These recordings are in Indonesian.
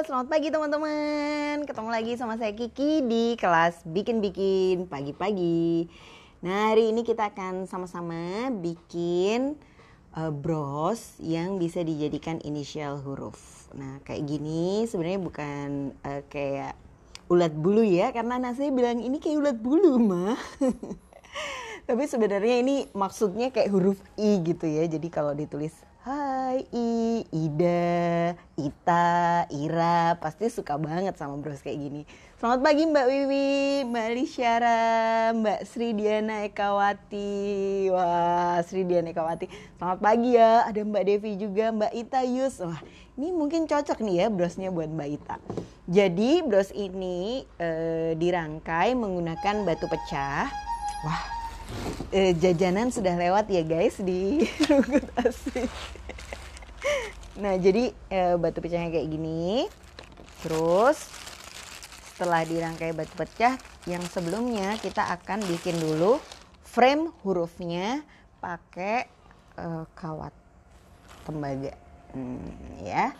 Selamat pagi teman-teman. Ketemu lagi sama saya Kiki di kelas bikin-bikin pagi-pagi. Nah, hari ini kita akan sama-sama bikin bros yang bisa dijadikan inisial huruf. Nah, kayak gini sebenarnya bukan kayak ulat bulu ya, karena anak saya bilang ini kayak ulat bulu, mah. Tapi sebenarnya ini maksudnya kayak huruf I gitu ya. Jadi kalau ditulis Hai I, Ida, Ita, Ira, pasti suka banget sama bros kayak gini. Selamat pagi Mbak Wiwi, Mbak Lisyara, Mbak Sri Diana Ekawati. Wah, Sri Diana Ekawati. Selamat pagi ya, ada Mbak Devi juga, Mbak Ita Yus. Wah, ini mungkin cocok nih ya brosnya buat Mbak Ita. Jadi bros ini dirangkai menggunakan batu pecah. Wah, jajanan sudah lewat ya guys di Rugut Asih. Nah, jadi batu pecahnya kayak gini. Terus setelah dirangkai batu pecah yang sebelumnya, kita akan bikin dulu frame hurufnya pakai kawat tembaga. Ya.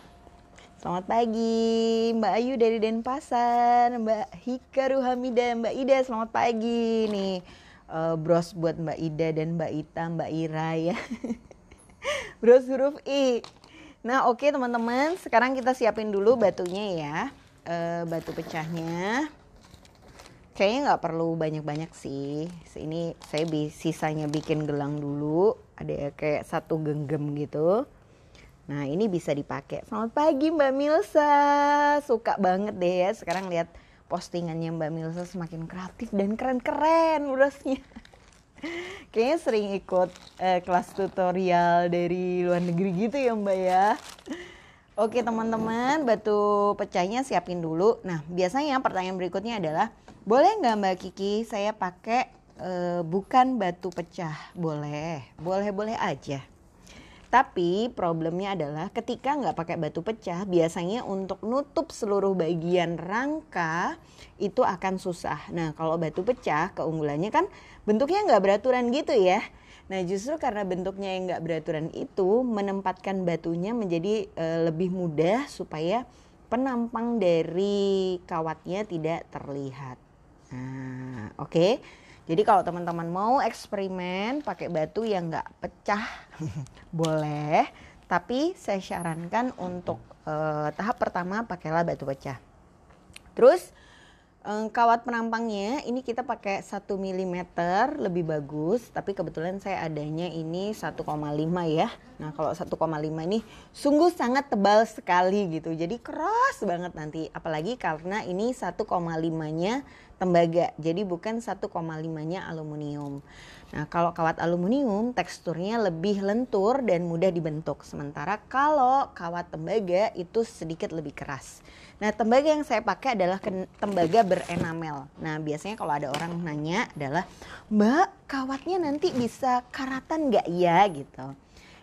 Selamat pagi Mbak Ayu dari Denpasar, Mbak Hika Ruhamida, Mbak Ida selamat pagi nih. Bros buat Mbak Ida dan Mbak Ita, Mbak Ira ya. Bros huruf I. Nah oke teman-teman, sekarang kita siapin dulu batunya ya. Batu pecahnya kayaknya nggak perlu banyak-banyak sih. Ini saya sisanya bikin gelang dulu. Ada kayak satu genggam gitu. Nah ini bisa dipakai. Selamat pagi Mbak Milsa. Suka banget deh ya sekarang lihat postingannya Mbak Milsa, semakin kreatif dan keren-keren brosnya. Kayaknya sering ikut kelas tutorial dari luar negeri gitu ya Mbak ya. Oke teman-teman, batu pecahnya siapin dulu. Nah biasanya pertanyaan berikutnya adalah, boleh nggak Mbak Kiki saya pakai bukan batu pecah? Boleh aja. Tapi problemnya adalah ketika nggak pakai batu pecah, biasanya untuk nutup seluruh bagian rangka itu akan susah. Nah kalau batu pecah keunggulannya kan bentuknya nggak beraturan gitu ya. Nah justru karena bentuknya yang nggak beraturan itu menempatkan batunya menjadi lebih mudah supaya penampang dari kawatnya tidak terlihat. Nah oke. Jadi kalau teman-teman mau eksperimen pakai batu yang nggak pecah, boleh. Tapi saya sarankan untuk tahap pertama pakailah batu pecah. Terus kawat penampangnya ini kita pakai 1 mm lebih bagus. Tapi kebetulan saya adanya ini 1,5 ya. Nah kalau 1,5 ini sungguh sangat tebal sekali gitu. Jadi keras banget nanti. Apalagi karena ini 1,5-nya tembaga, jadi bukan 1,5-nya aluminium. Nah kalau kawat aluminium teksturnya lebih lentur dan mudah dibentuk. Sementara kalau kawat tembaga itu sedikit lebih keras. Nah tembaga yang saya pakai adalah tembaga berenamel. Nah biasanya kalau ada orang nanya adalah, Mbak kawatnya nanti bisa karatan gak ya gitu.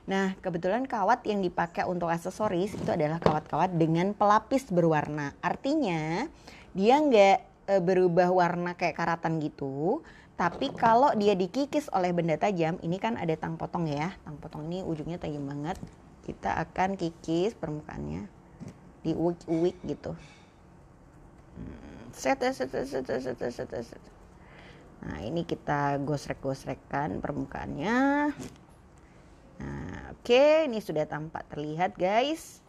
Nah kebetulan kawat yang dipakai untuk aksesoris itu adalah kawat-kawat dengan pelapis berwarna. Artinya dia nggak berubah warna kayak karatan gitu. Tapi kalau dia dikikis oleh benda tajam, ini kan ada tang potong ya. Tang potong ini ujungnya tajam banget. Kita akan kikis permukaannya, diuik-uik gitu. Set. Nah ini kita gosrek-gosrekkan permukaannya. Nah oke, ini sudah tampak terlihat guys.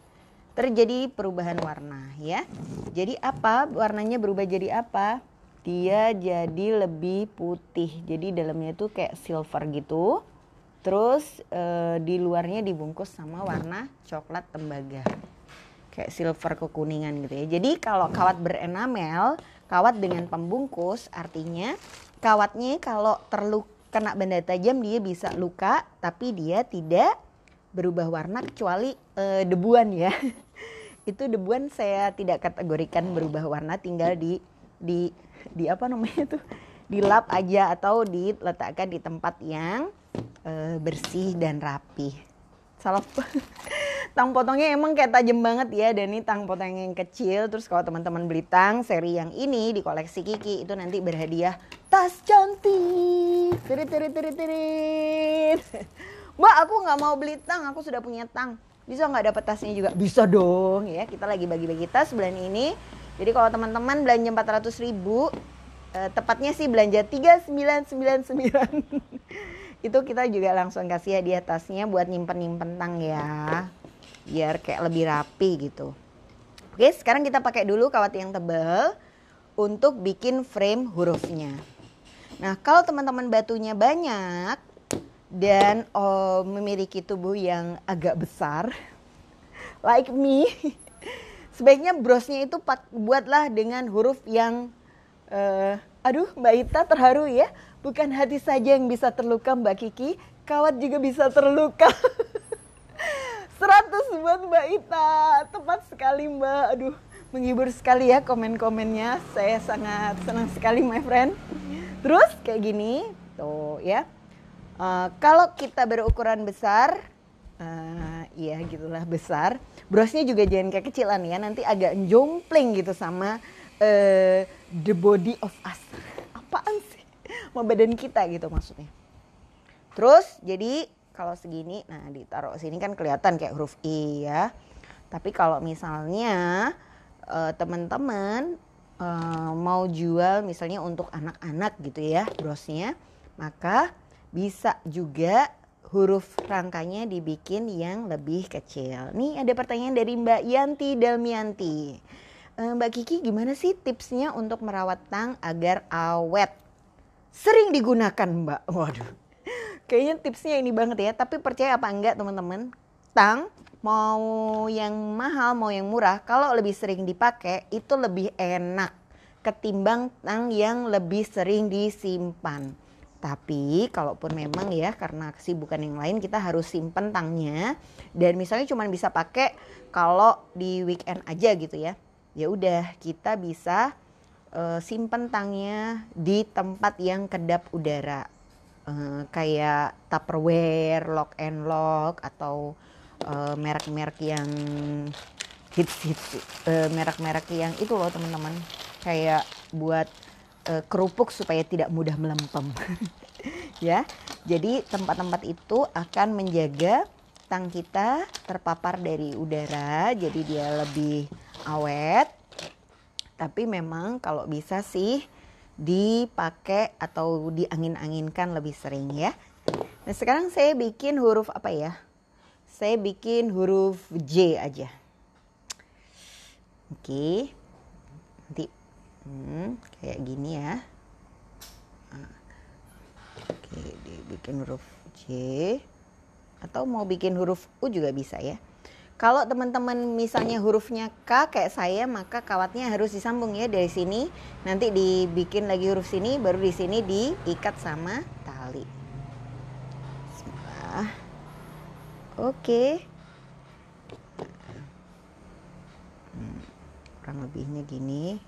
Terjadi perubahan warna ya. Jadi apa? Warnanya berubah jadi apa? Dia jadi lebih putih. Jadi dalamnya tuh kayak silver gitu. Terus di luarnya dibungkus sama warna coklat tembaga. Kayak silver kekuningan gitu ya. Jadi kalau kawat berenamel, kawat dengan pembungkus, artinya kawatnya kalau kena benda tajam dia bisa luka, tapi dia tidak berubah warna kecuali debuan ya. Itu debuan saya tidak kategorikan berubah warna, tinggal di apa namanya tuh, dilap aja atau diletakkan di tempat yang bersih dan rapi. Salah. Tang potongnya emang kayak tajam banget ya, dan ini tang potong yang kecil. Terus kalau teman-teman beli tang seri yang ini di koleksi Kiki itu nanti berhadiah tas cantik. Tirit. Mbak aku nggak mau beli tang, aku sudah punya tang. Bisa nggak dapat tasnya juga? Bisa dong ya, kita lagi bagi-bagi tas bulan ini. Jadi kalau teman-teman belanja 400.000, tepatnya sih belanja 3999 itu kita juga langsung kasih hadiah tasnya buat nyimpen tang ya, biar kayak lebih rapi gitu. Oke, sekarang kita pakai dulu kawat yang tebal untuk bikin frame hurufnya. Nah, kalau teman-teman batunya banyak dan memiliki tubuh yang agak besar like me, sebaiknya brosnya itu buatlah dengan huruf yang aduh Mbak Ita terharu ya, bukan hati saja yang bisa terluka Mbak Kiki, kawat juga bisa terluka. 100 buat Mbak Ita, tepat sekali Mbak. Aduh, menghibur sekali ya komen-komennya, saya sangat senang sekali my friend. Terus kayak gini tuh ya. Kalau kita berukuran besar, ya gitulah besar. Brosnya juga jangan kayak kecilan ya, nanti agak jompling gitu sama the body of us. Apaan sih? Sama badan kita gitu maksudnya. Terus jadi kalau segini, nah ditaruh sini kan kelihatan kayak huruf I ya. Tapi kalau misalnya teman-teman mau jual misalnya untuk anak-anak gitu ya brosnya, maka bisa juga huruf rangkanya dibikin yang lebih kecil. Nih ada pertanyaan dari Mbak Yanti Dalmianti. Mbak Kiki gimana sih tipsnya untuk merawat tang agar awet? Sering digunakan Mbak. Waduh. Kayaknya tipsnya ini banget ya. Tapi percaya apa enggak teman-teman? Tang mau yang mahal mau yang murah, kalau lebih sering dipakai itu lebih enak ketimbang tang yang lebih sering disimpan. Tapi kalaupun memang ya karena kesibukan yang lain kita harus simpen tangnya dan misalnya cuma bisa pakai kalau di weekend aja gitu ya. Ya udah kita bisa simpen tangnya di tempat yang kedap udara. Kayak Tupperware, Lock and Lock atau merek-merek yang hits merek-merek yang itu loh teman-teman. Kayak buat kerupuk supaya tidak mudah melempem. Ya, jadi tempat-tempat itu akan menjaga tang kita terpapar dari udara, jadi dia lebih awet. Tapi memang kalau bisa sih dipakai atau diangin-anginkan lebih sering ya. Nah sekarang saya bikin huruf apa ya? Saya bikin huruf J aja. Oke, nanti kayak gini ya. Oke, dibikin huruf J atau mau bikin huruf U juga bisa ya. Kalau teman-teman misalnya hurufnya K kayak saya, maka kawatnya harus disambung ya dari sini. Nanti dibikin lagi huruf sini, baru di sini diikat sama tali. Bismillah. Oke. Kurang lebihnya gini.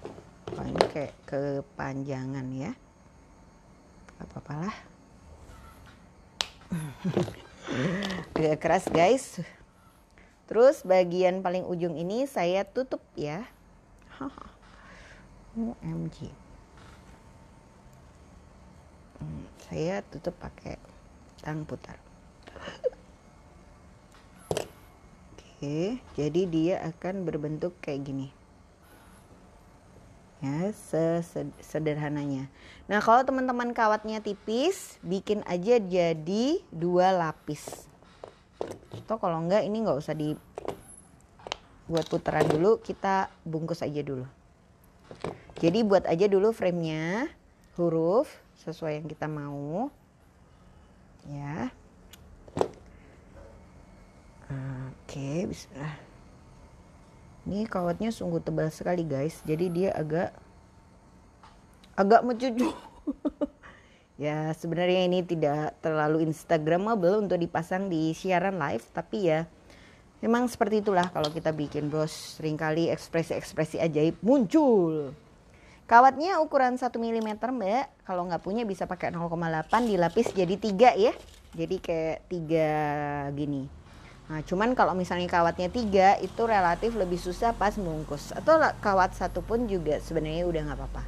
Oh, ini kayak kepanjangan ya. Gak apa-apalah. Agak keras guys. Terus bagian paling ujung ini saya tutup ya. OMG. Saya tutup pakai tang putar. Oke, jadi dia akan berbentuk kayak gini. Ya, sederhananya. Nah, kalau teman-teman kawatnya tipis, bikin aja jadi 2 lapis. Atau kalau enggak ini enggak usah dibuat putaran dulu, kita bungkus aja dulu. Jadi buat aja dulu framenya, huruf sesuai yang kita mau. Ya. Oke, bismillah. Ini kawatnya sungguh tebal sekali guys, jadi dia agak mencucu. Ya sebenarnya ini tidak terlalu instagramable untuk dipasang di siaran live, tapi ya memang seperti itulah kalau kita bikin bros, seringkali ekspresi-ekspresi ajaib muncul. Kawatnya ukuran 1 mm mbak, kalau nggak punya bisa pakai 0,8 dilapis jadi 3 ya, jadi kayak 3 gini. Nah cuman kalau misalnya kawatnya 3 itu relatif lebih susah pas bungkus, atau kawat 1 pun juga sebenarnya udah nggak apa-apa.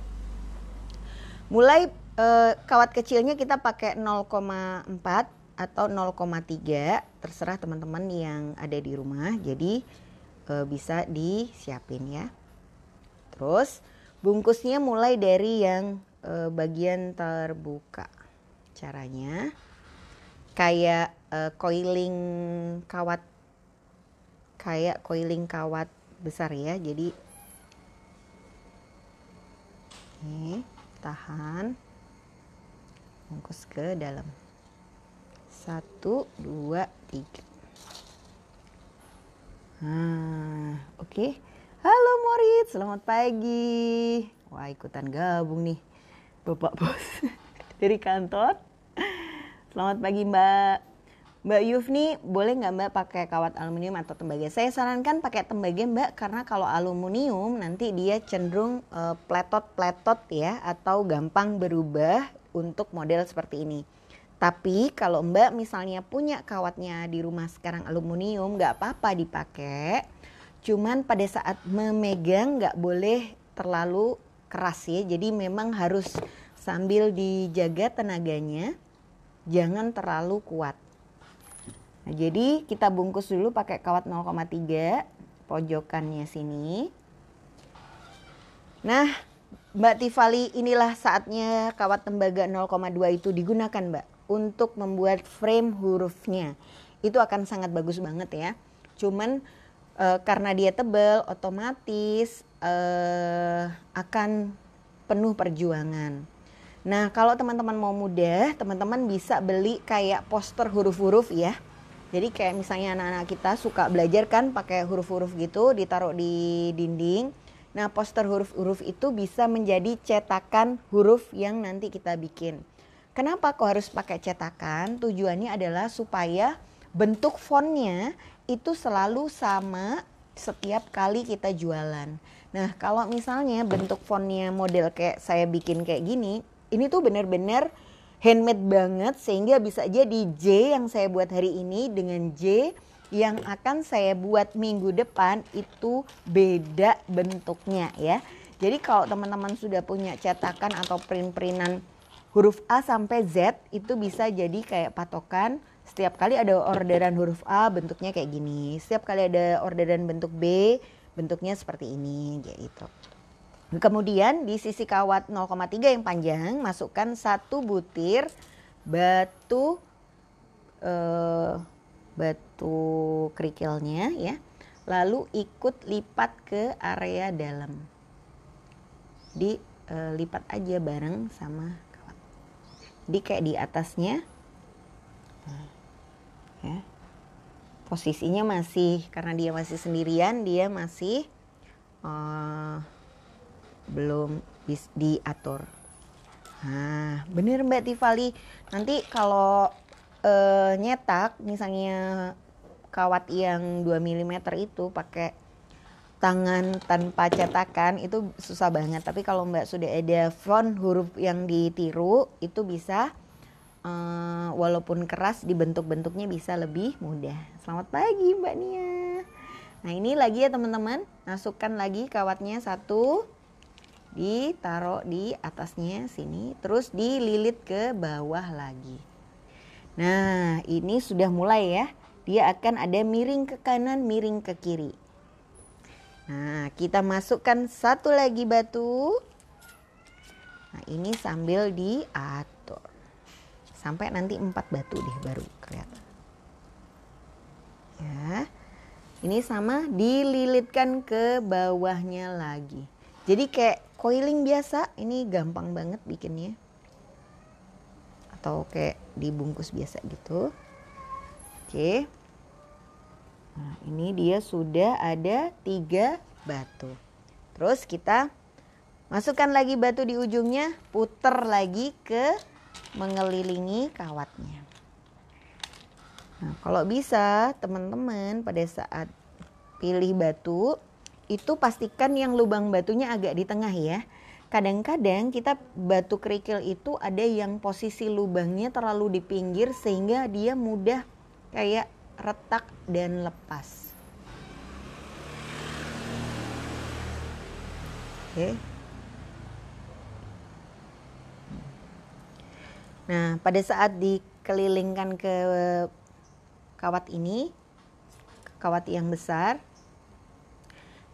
Mulai kawat kecilnya kita pakai 0,4 atau 0,3, terserah teman-teman yang ada di rumah. Jadi bisa disiapin ya. Terus bungkusnya mulai dari yang bagian terbuka. Caranya kayak coiling kawat, besar ya. Jadi ini tahan, bungkus ke dalam. 1, 2, 3. Nah, oke. Halo Moritz, selamat pagi. Wah, ikutan gabung nih Bapak Bos dari kantor. Selamat pagi Mbak. Mbak Yufni, boleh nggak Mbak pakai kawat aluminium atau tembaga? Saya sarankan pakai tembaga Mbak, karena kalau aluminium nanti dia cenderung pletot-pletot ya, atau gampang berubah untuk model seperti ini. Tapi kalau Mbak misalnya punya kawatnya di rumah sekarang aluminium, nggak apa-apa dipakai. Cuman pada saat memegang nggak boleh terlalu keras ya. Jadi memang harus sambil dijaga tenaganya, jangan terlalu kuat. Nah, jadi kita bungkus dulu pakai kawat 0,3 pojokannya sini. Nah, Mbak Tifali, inilah saatnya kawat tembaga 0,2 itu digunakan Mbak untuk membuat frame hurufnya. Itu akan sangat bagus banget ya. Cuman karena dia tebal, otomatis akan penuh perjuangan. Nah, kalau teman-teman mau mudah, teman-teman bisa beli kayak poster huruf-huruf ya. Jadi kayak misalnya anak-anak kita suka belajar kan pakai huruf-huruf gitu, ditaruh di dinding. Nah, poster huruf-huruf itu bisa menjadi cetakan huruf yang nanti kita bikin. Kenapa kok harus pakai cetakan? Tujuannya adalah supaya bentuk fontnya itu selalu sama setiap kali kita jualan. Nah, kalau misalnya bentuk fontnya model kayak saya bikin kayak gini, ini tuh benar-benar handmade banget, sehingga bisa jadi J yang saya buat hari ini dengan J yang akan saya buat minggu depan itu beda bentuknya ya. Jadi kalau teman-teman sudah punya cetakan atau print-printan huruf A sampai Z, itu bisa jadi kayak patokan. Setiap kali ada orderan huruf A bentuknya kayak gini. Setiap kali ada orderan bentuk B bentuknya seperti ini gitu. Kemudian di sisi kawat 0,3 yang panjang masukkan 1 butir batu kerikilnya ya. Lalu ikut lipat ke area dalam. Lipat aja bareng sama kawat. Jadi kayak di atasnya. Ya. Posisinya masih, karena dia masih sendirian, dia masih belum diatur. Nah, bener Mbak Tifali. Nanti kalau nyetak misalnya kawat yang 2 mm itu pakai tangan tanpa cetakan itu susah banget. Tapi kalau Mbak sudah ada font huruf yang ditiru, itu bisa walaupun keras dibentuk-bentuknya bisa lebih mudah. Selamat pagi Mbak Nia. Nah, ini lagi ya teman-teman. Masukkan lagi kawatnya 1. Ditaruh di atasnya sini, terus dililit ke bawah lagi. Nah, ini sudah mulai ya. Dia akan ada miring ke kanan, miring ke kiri. Nah, kita masukkan 1 lagi batu. Nah, ini sambil diatur. Sampai nanti 4 batu deh baru kelihatan. Ya. Ini sama dililitkan ke bawahnya lagi. Jadi kayak coiling biasa, ini gampang banget bikinnya. Atau kayak dibungkus biasa gitu. Oke. Nah, ini dia sudah ada 3 batu. Terus kita masukkan lagi batu di ujungnya, puter lagi ke mengelilingi kawatnya. Nah, kalau bisa teman-teman pada saat pilih batu, itu pastikan yang lubang batunya agak di tengah ya. Kadang-kadang kita batu kerikil itu ada yang posisi lubangnya terlalu di pinggir sehingga dia mudah kayak retak dan lepas. Oke. Nah, pada saat kelilingkan ke kawat ini, kawat yang besar.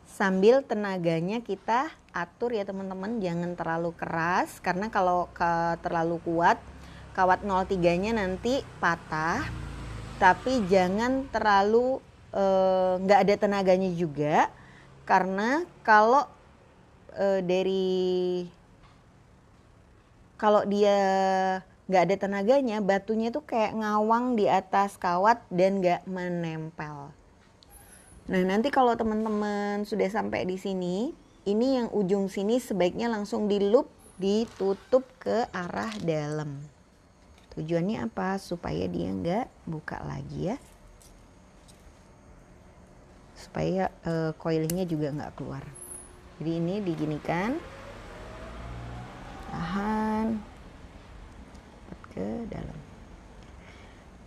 Sambil tenaganya kita atur ya teman-teman, jangan terlalu keras karena kalau terlalu kuat kawat 03-nya nanti patah. Tapi jangan terlalu nggak ada tenaganya juga, karena kalau dia nggak ada tenaganya, batunya tuh kayak ngawang di atas kawat dan nggak menempel. Nah, nanti kalau teman-teman sudah sampai di sini, ini yang ujung sini sebaiknya langsung di loop, ditutup ke arah dalam. Tujuannya apa? Supaya dia nggak buka lagi ya. Supaya coilingnya juga nggak keluar. Jadi ini diginikan, tahan ke dalam.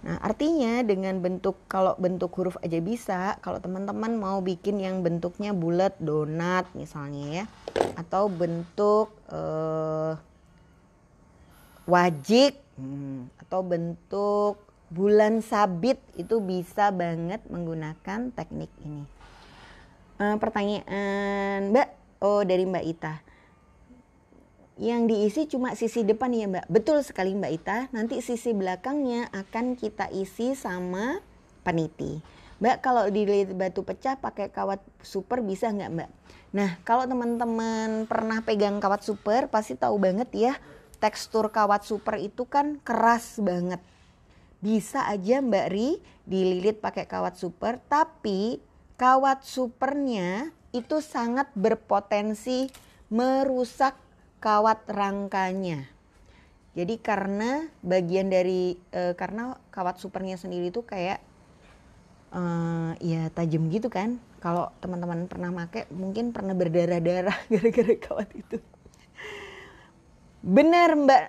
Nah, artinya dengan kalau bentuk huruf aja bisa, kalau teman-teman mau bikin yang bentuknya bulat, donat misalnya ya, atau bentuk wajik, atau bentuk bulan sabit, itu bisa banget menggunakan teknik ini. Pertanyaan Mbak, dari Mbak Ita. Yang diisi cuma sisi depan ya Mbak. Betul sekali Mbak Ita, nanti sisi belakangnya akan kita isi sama peniti. Mbak, kalau dililit batu pecah pakai kawat super bisa nggak Mbak? Nah, kalau teman-teman pernah pegang kawat super pasti tahu banget ya, tekstur kawat super itu kan keras banget. Bisa aja Mbak Ri dililit pakai kawat super, tapi kawat supernya itu sangat berpotensi merusak kawat rangkanya. Jadi karena bagian dari karena kawat supernya sendiri itu kayak ya tajam gitu kan. Kalau teman-teman pernah pakai mungkin pernah berdarah-darah gara-gara kawat itu. Benar Mbak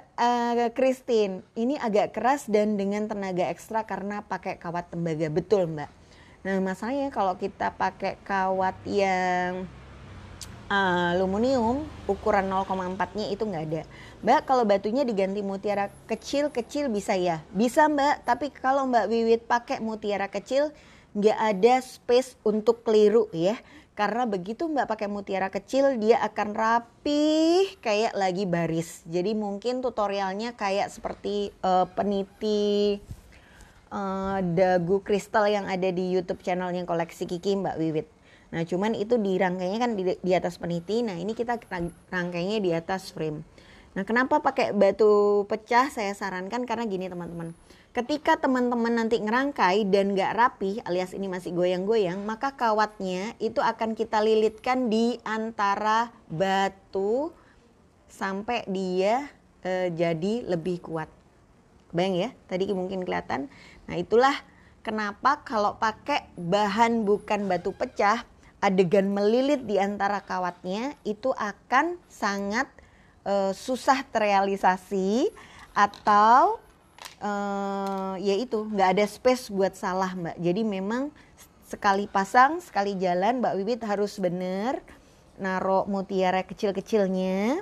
Christine, ini agak keras dan dengan tenaga ekstra karena pakai kawat tembaga. Betul Mbak. Nah, masalahnya kalau kita pakai kawat yang aluminium ukuran 0,4-nya itu nggak ada. Mbak, kalau batunya diganti mutiara kecil-kecil bisa ya? Bisa Mbak, tapi kalau Mbak Wiwit pakai mutiara kecil nggak ada space untuk keliru ya. Karena begitu Mbak pakai mutiara kecil, dia akan rapi kayak lagi baris. Jadi mungkin tutorialnya kayak seperti peniti dagu kristal yang ada di YouTube channelnya Koleksi Kiki Mbak Wiwit. Nah, cuman itu dirangkainya kan di atas peniti. Nah, ini kita rangkainya di atas frame. Nah, kenapa pakai batu pecah? Saya sarankan karena gini teman-teman. Ketika teman-teman nanti ngerangkai dan gak rapi alias ini masih goyang-goyang, maka kawatnya itu akan kita lilitkan di antara batu sampai dia jadi lebih kuat. Bayang ya, tadi mungkin kelihatan. Nah, itulah kenapa kalau pakai bahan bukan batu pecah, adegan melilit di antara kawatnya itu akan sangat susah terrealisasi, atau yaitu nggak ada space buat salah Mbak. Jadi memang sekali pasang sekali jalan Mbak Wiwit harus bener naruh mutiara kecil-kecilnya,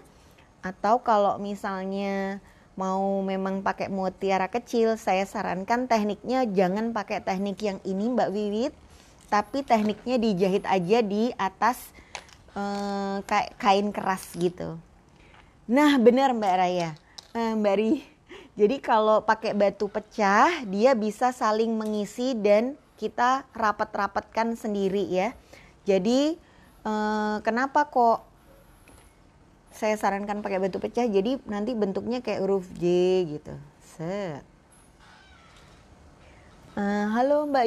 atau kalau misalnya mau memang pakai mutiara kecil, saya sarankan tekniknya jangan pakai teknik yang ini Mbak Wiwit, tapi tekniknya dijahit aja di atas kain keras gitu. Nah benar Mbak Raya, Mbak Ri. Jadi kalau pakai batu pecah dia bisa saling mengisi dan kita rapat-rapatkan sendiri ya. Jadi kenapa kok saya sarankan pakai batu pecah? Jadi nanti bentuknya kayak huruf J gitu. Set. Halo Mbak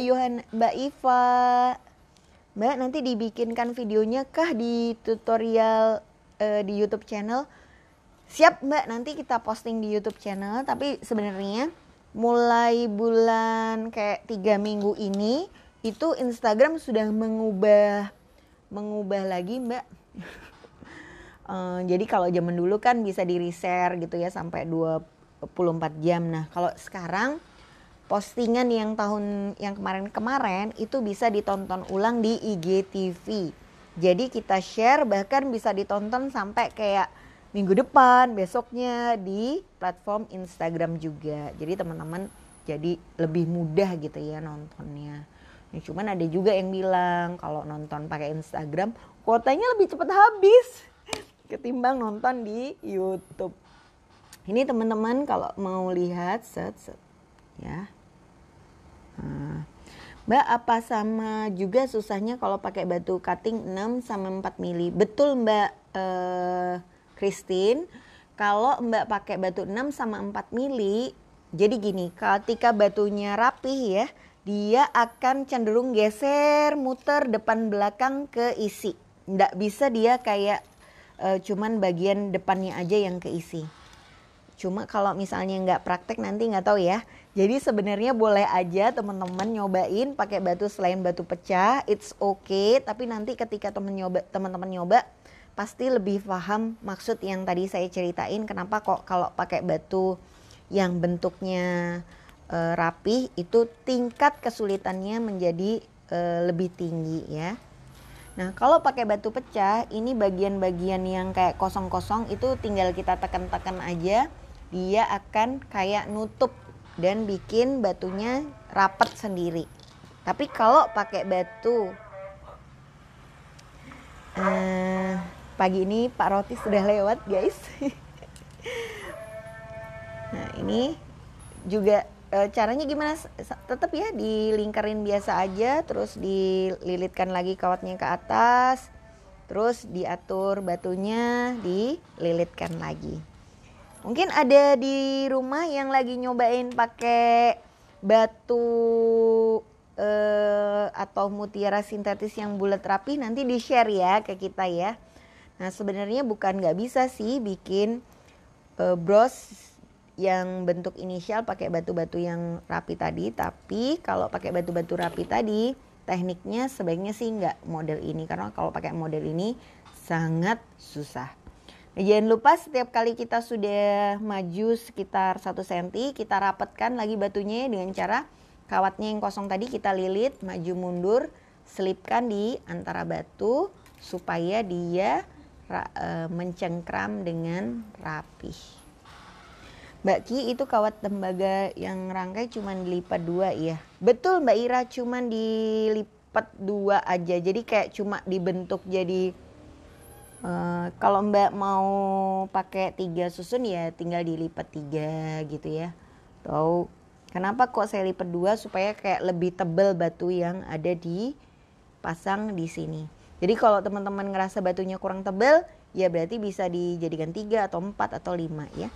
Mbak Iva. Mbak, nanti dibikinkan videonya kah di tutorial di YouTube channel? Siap Mbak, nanti kita posting di YouTube channel. Tapi sebenarnya mulai bulan kayak 3 minggu ini itu Instagram sudah mengubah lagi Mbak. Jadi kalau zaman dulu kan bisa di reshare gitu ya sampai 24 jam. Nah kalau sekarang postingan yang kemarin itu bisa ditonton ulang di IGTV. Jadi kita share bahkan bisa ditonton sampai kayak minggu depan, besoknya di platform Instagram juga. Jadi teman-teman jadi lebih mudah gitu ya nontonnya. Nah, cuman ada juga yang bilang kalau nonton pakai Instagram kuotanya lebih cepat habis ketimbang nonton di YouTube. Ini teman-teman kalau mau lihat set ya. Mbak, apa sama juga susahnya kalau pakai batu cutting 6 sama 4 mili? Betul Mbak Christine, kalau Mbak pakai batu 6 sama 4 mili, jadi gini, ketika batunya rapih ya, dia akan cenderung geser, muter depan belakang ke isi. Nggak bisa dia kayak cuman bagian depannya aja yang keisi. Cuma kalau misalnya nggak praktek nanti nggak tahu ya. Jadi sebenarnya boleh aja teman-teman nyobain pakai batu selain batu pecah, it's okay. Tapi nanti ketika teman-teman nyoba pasti lebih paham maksud yang tadi saya ceritain. Kenapa kok kalau pakai batu yang bentuknya rapih itu tingkat kesulitannya menjadi lebih tinggi ya. Nah kalau pakai batu pecah ini bagian-bagian yang kayak kosong-kosong itu tinggal kita tekan-tekan aja. Dia akan kayak nutup dan bikin batunya rapat sendiri. Tapi kalau pakai batu pagi ini Pak Roti sudah lewat guys. Nah ini juga caranya gimana? Tetap ya dilingkarin biasa aja, terus dililitkan lagi kawatnya ke atas, terus diatur batunya dililitkan lagi. Mungkin ada di rumah yang lagi nyobain pakai batu atau mutiara sintetis yang bulat rapi, nanti di share ya ke kita ya. Nah sebenarnya bukan nggak bisa sih bikin bros yang bentuk inisial pakai batu-batu yang rapi tadi, tapi kalau pakai batu-batu rapi tadi tekniknya sebaiknya sih nggak model ini, karena kalau pakai model ini sangat susah. Nah, jangan lupa setiap kali kita sudah maju sekitar 1 cm, kita rapatkan lagi batunya dengan cara kawatnya yang kosong tadi kita lilit, maju mundur, selipkan di antara batu supaya dia mencengkram dengan rapih. Mbak Ki, itu kawat tembaga yang rangkai cuma dilipat 2 ya? Betul Mbak Ira, cuma dilipat 2 aja, jadi kayak cuma dibentuk jadi kalau Mbak mau pakai 3 susun ya tinggal dilipat 3 gitu ya. Tahu kenapa kok saya lipat 2? Supaya kayak lebih tebal batu yang ada di pasang di sini. Jadi kalau teman-teman ngerasa batunya kurang tebal, ya berarti bisa dijadikan 3 atau 4 atau 5 ya.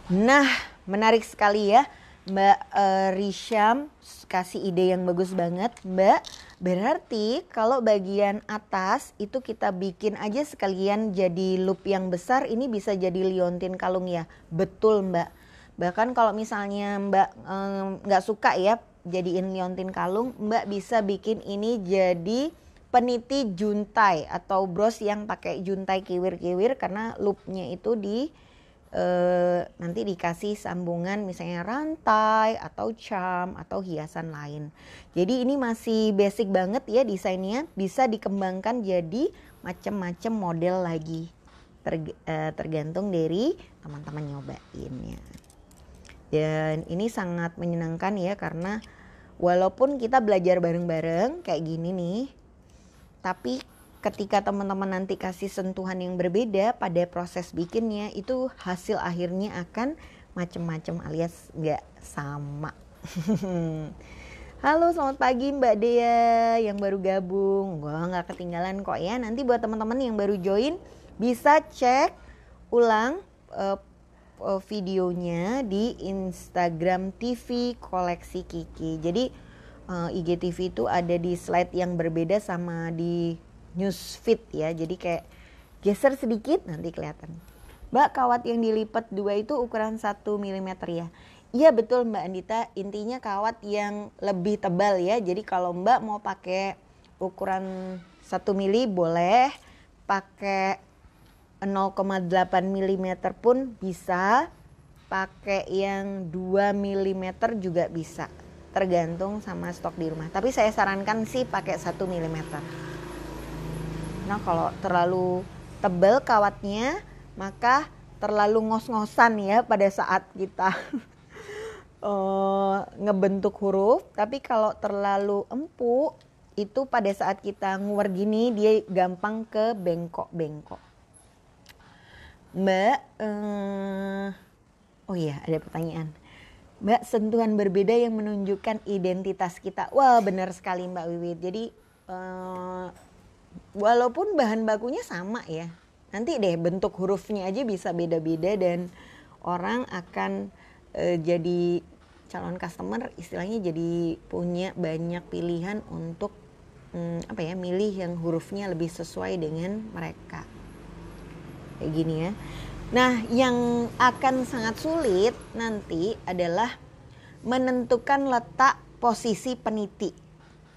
Nah, menarik sekali ya. Mbak Risham kasih ide yang bagus banget Mbak. Berarti kalau bagian atas itu kita bikin aja sekalian jadi loop yang besar, ini bisa jadi liontin kalung ya. Betul Mbak. Bahkan kalau misalnya Mbak gak suka ya jadiin liontin kalung, Mbak bisa bikin ini jadi peniti juntai atau bros yang pakai juntai kiwir-kiwir, karena loopnya itu nanti dikasih sambungan misalnya rantai atau charm atau hiasan lain. Jadi ini masih basic banget ya desainnya, bisa dikembangkan jadi macam-macam model lagi tergantung dari teman-teman nyobainnya. Dan ini sangat menyenangkan ya, karena walaupun kita belajar bareng-bareng kayak gini nih, tapi ketika teman-teman nanti kasih sentuhan yang berbeda pada proses bikinnya, itu hasil akhirnya akan macam-macam alias nggak sama. Halo, selamat pagi Mbak Dea yang baru gabung. Gua nggak ketinggalan kok ya. Nanti buat teman-teman yang baru join bisa cek ulang videonya di Instagram TV Koleksi Kiki. Jadi IGTV itu ada di slide yang berbeda sama di newsfeed ya, jadi kayak geser sedikit nanti kelihatan. Mbak, kawat yang dilipat 2 itu ukuran 1 mm ya? Iya betul Mbak Andita, intinya kawat yang lebih tebal ya. Jadi kalau Mbak mau pakai ukuran 1 mm boleh, pakai 0,8 mm pun bisa, pakai yang 2 mm juga bisa, tergantung sama stok di rumah. Tapi saya sarankan sih pakai 1 mm. Nah kalau terlalu tebal kawatnya, maka terlalu ngos-ngosan ya pada saat kita ngebentuk huruf. Tapi kalau terlalu empuk, itu pada saat kita nguwer gini dia gampang ke bengkok-bengkok. Mbak, oh iya ada pertanyaan. Mbak, sentuhan berbeda yang menunjukkan identitas kita. Wah, benar sekali Mbak Wiwit. Jadi walaupun bahan bakunya sama ya, nanti deh bentuk hurufnya aja bisa beda-beda dan orang akan jadi calon customer, istilahnya jadi punya banyak pilihan untuk milih yang hurufnya lebih sesuai dengan mereka. Kayak gini ya. Nah, yang akan sangat sulit nanti adalah menentukan letak posisi peniti.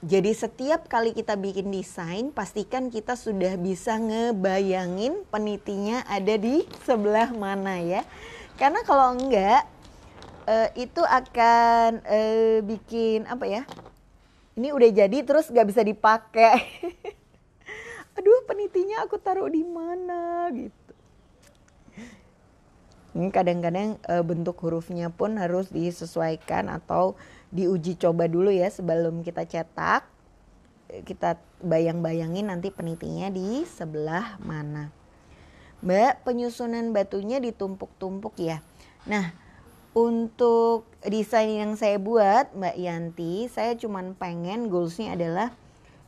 Jadi setiap kali kita bikin desain, pastikan kita sudah bisa ngebayangin penitinya ada di sebelah mana ya. Karena kalau enggak, itu akan bikin ini udah jadi terus gak bisa dipakai. Aduh, penitinya aku taruh di mana gitu. Kadang-kadang bentuk hurufnya pun harus disesuaikan atau diuji coba dulu ya sebelum kita cetak. Kita bayang-bayangin nanti penitinya di sebelah mana. Mbak, penyusunan batunya ditumpuk-tumpuk ya. Nah, untuk desain yang saya buat Mbak Yanti, saya cuman pengen goalsnya adalah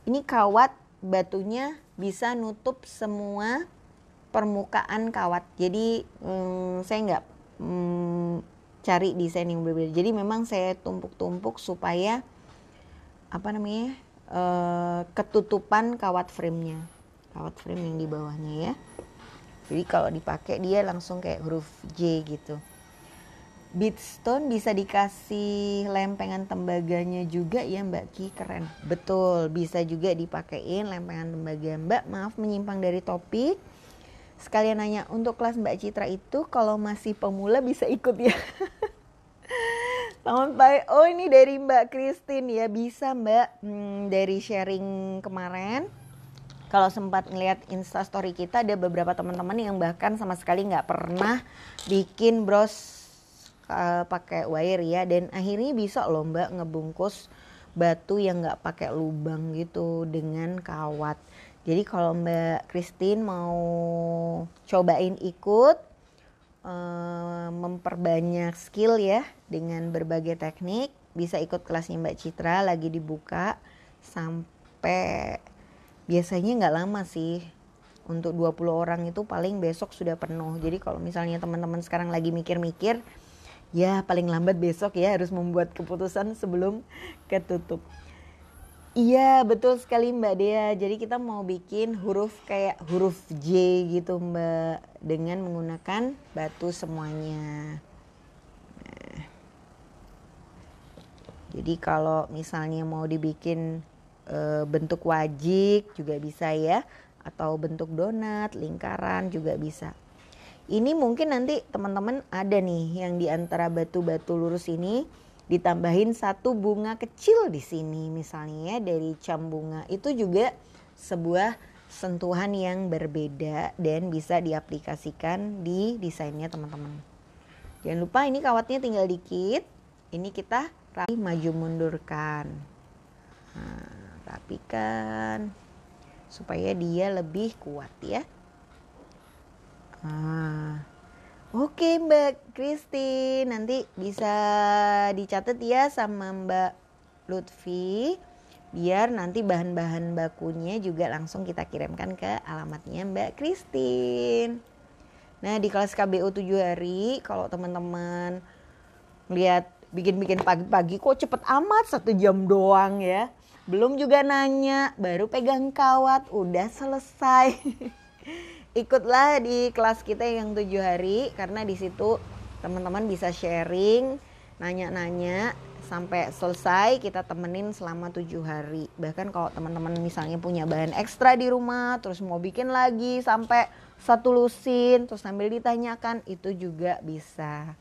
ini kawat batunya bisa nutup semua permukaan kawat. Jadi saya nggak cari desain yang berbeda. Jadi memang saya tumpuk-tumpuk supaya ketutupan kawat frame-nya, kawat frame yang di bawahnya ya. Jadi kalau dipakai dia langsung kayak huruf J gitu. Beadstone bisa dikasih lempengan tembaganya juga ya Mbak Ki, keren. Betul, bisa juga dipakein lempengan tembaga. Mbak, maaf menyimpang dari topik. Sekalian nanya, untuk kelas Mbak Citra itu kalau masih pemula bisa ikut ya? Selamat pagi. Oh, ini dari Mbak Christine ya, bisa Mbak. Dari sharing kemarin, kalau sempat ngeliat instastory kita ada beberapa teman-teman yang bahkan sama sekali nggak pernah bikin bros pakai wire ya, dan akhirnya bisa loh Mbak ngebungkus batu yang nggak pakai lubang gitu dengan kawat. Jadi kalau Mbak Christine mau cobain ikut memperbanyak skill ya dengan berbagai teknik, bisa ikut kelasnya Mbak Citra, lagi dibuka sampai biasanya nggak lama sih. Untuk 20 orang itu paling besok sudah penuh. Jadi kalau misalnya teman-teman sekarang lagi mikir-mikir, ya paling lambat besok ya harus membuat keputusan sebelum ketutup. Iya betul sekali Mbak Dea. Jadi kita mau bikin huruf kayak huruf J gitu Mbak, dengan menggunakan batu semuanya. Nah, jadi kalau misalnya mau dibikin bentuk wajik juga bisa ya, atau bentuk donat, lingkaran juga bisa. Ini mungkin nanti teman-teman ada nih yang di antara batu-batu lurus ini ditambahin satu bunga kecil di sini misalnya ya, dari cam bunga. Itu juga sebuah sentuhan yang berbeda dan bisa diaplikasikan di desainnya teman-teman. Jangan lupa ini kawatnya tinggal dikit. Ini kita maju mundurkan. Nah, rapikan supaya dia lebih kuat ya. Oke Mbak Christine, nanti bisa dicatat ya sama Mbak Lutfi, biar nanti bahan-bahan bakunya juga langsung kita kirimkan ke alamatnya Mbak Christine. Nah di kelas KBO 7 hari, kalau teman-teman lihat bikin-bikin pagi-pagi kok cepet amat 1 jam doang ya. Belum juga nanya, baru pegang kawat, udah selesai. Ikutlah di kelas kita yang 7 hari, karena di situ teman-teman bisa sharing, nanya-nanya sampai selesai, kita temenin selama 7 hari. Bahkan kalau teman-teman misalnya punya bahan ekstra di rumah, terus mau bikin lagi sampai 1 lusin, terus sambil ditanyakan, itu juga bisa.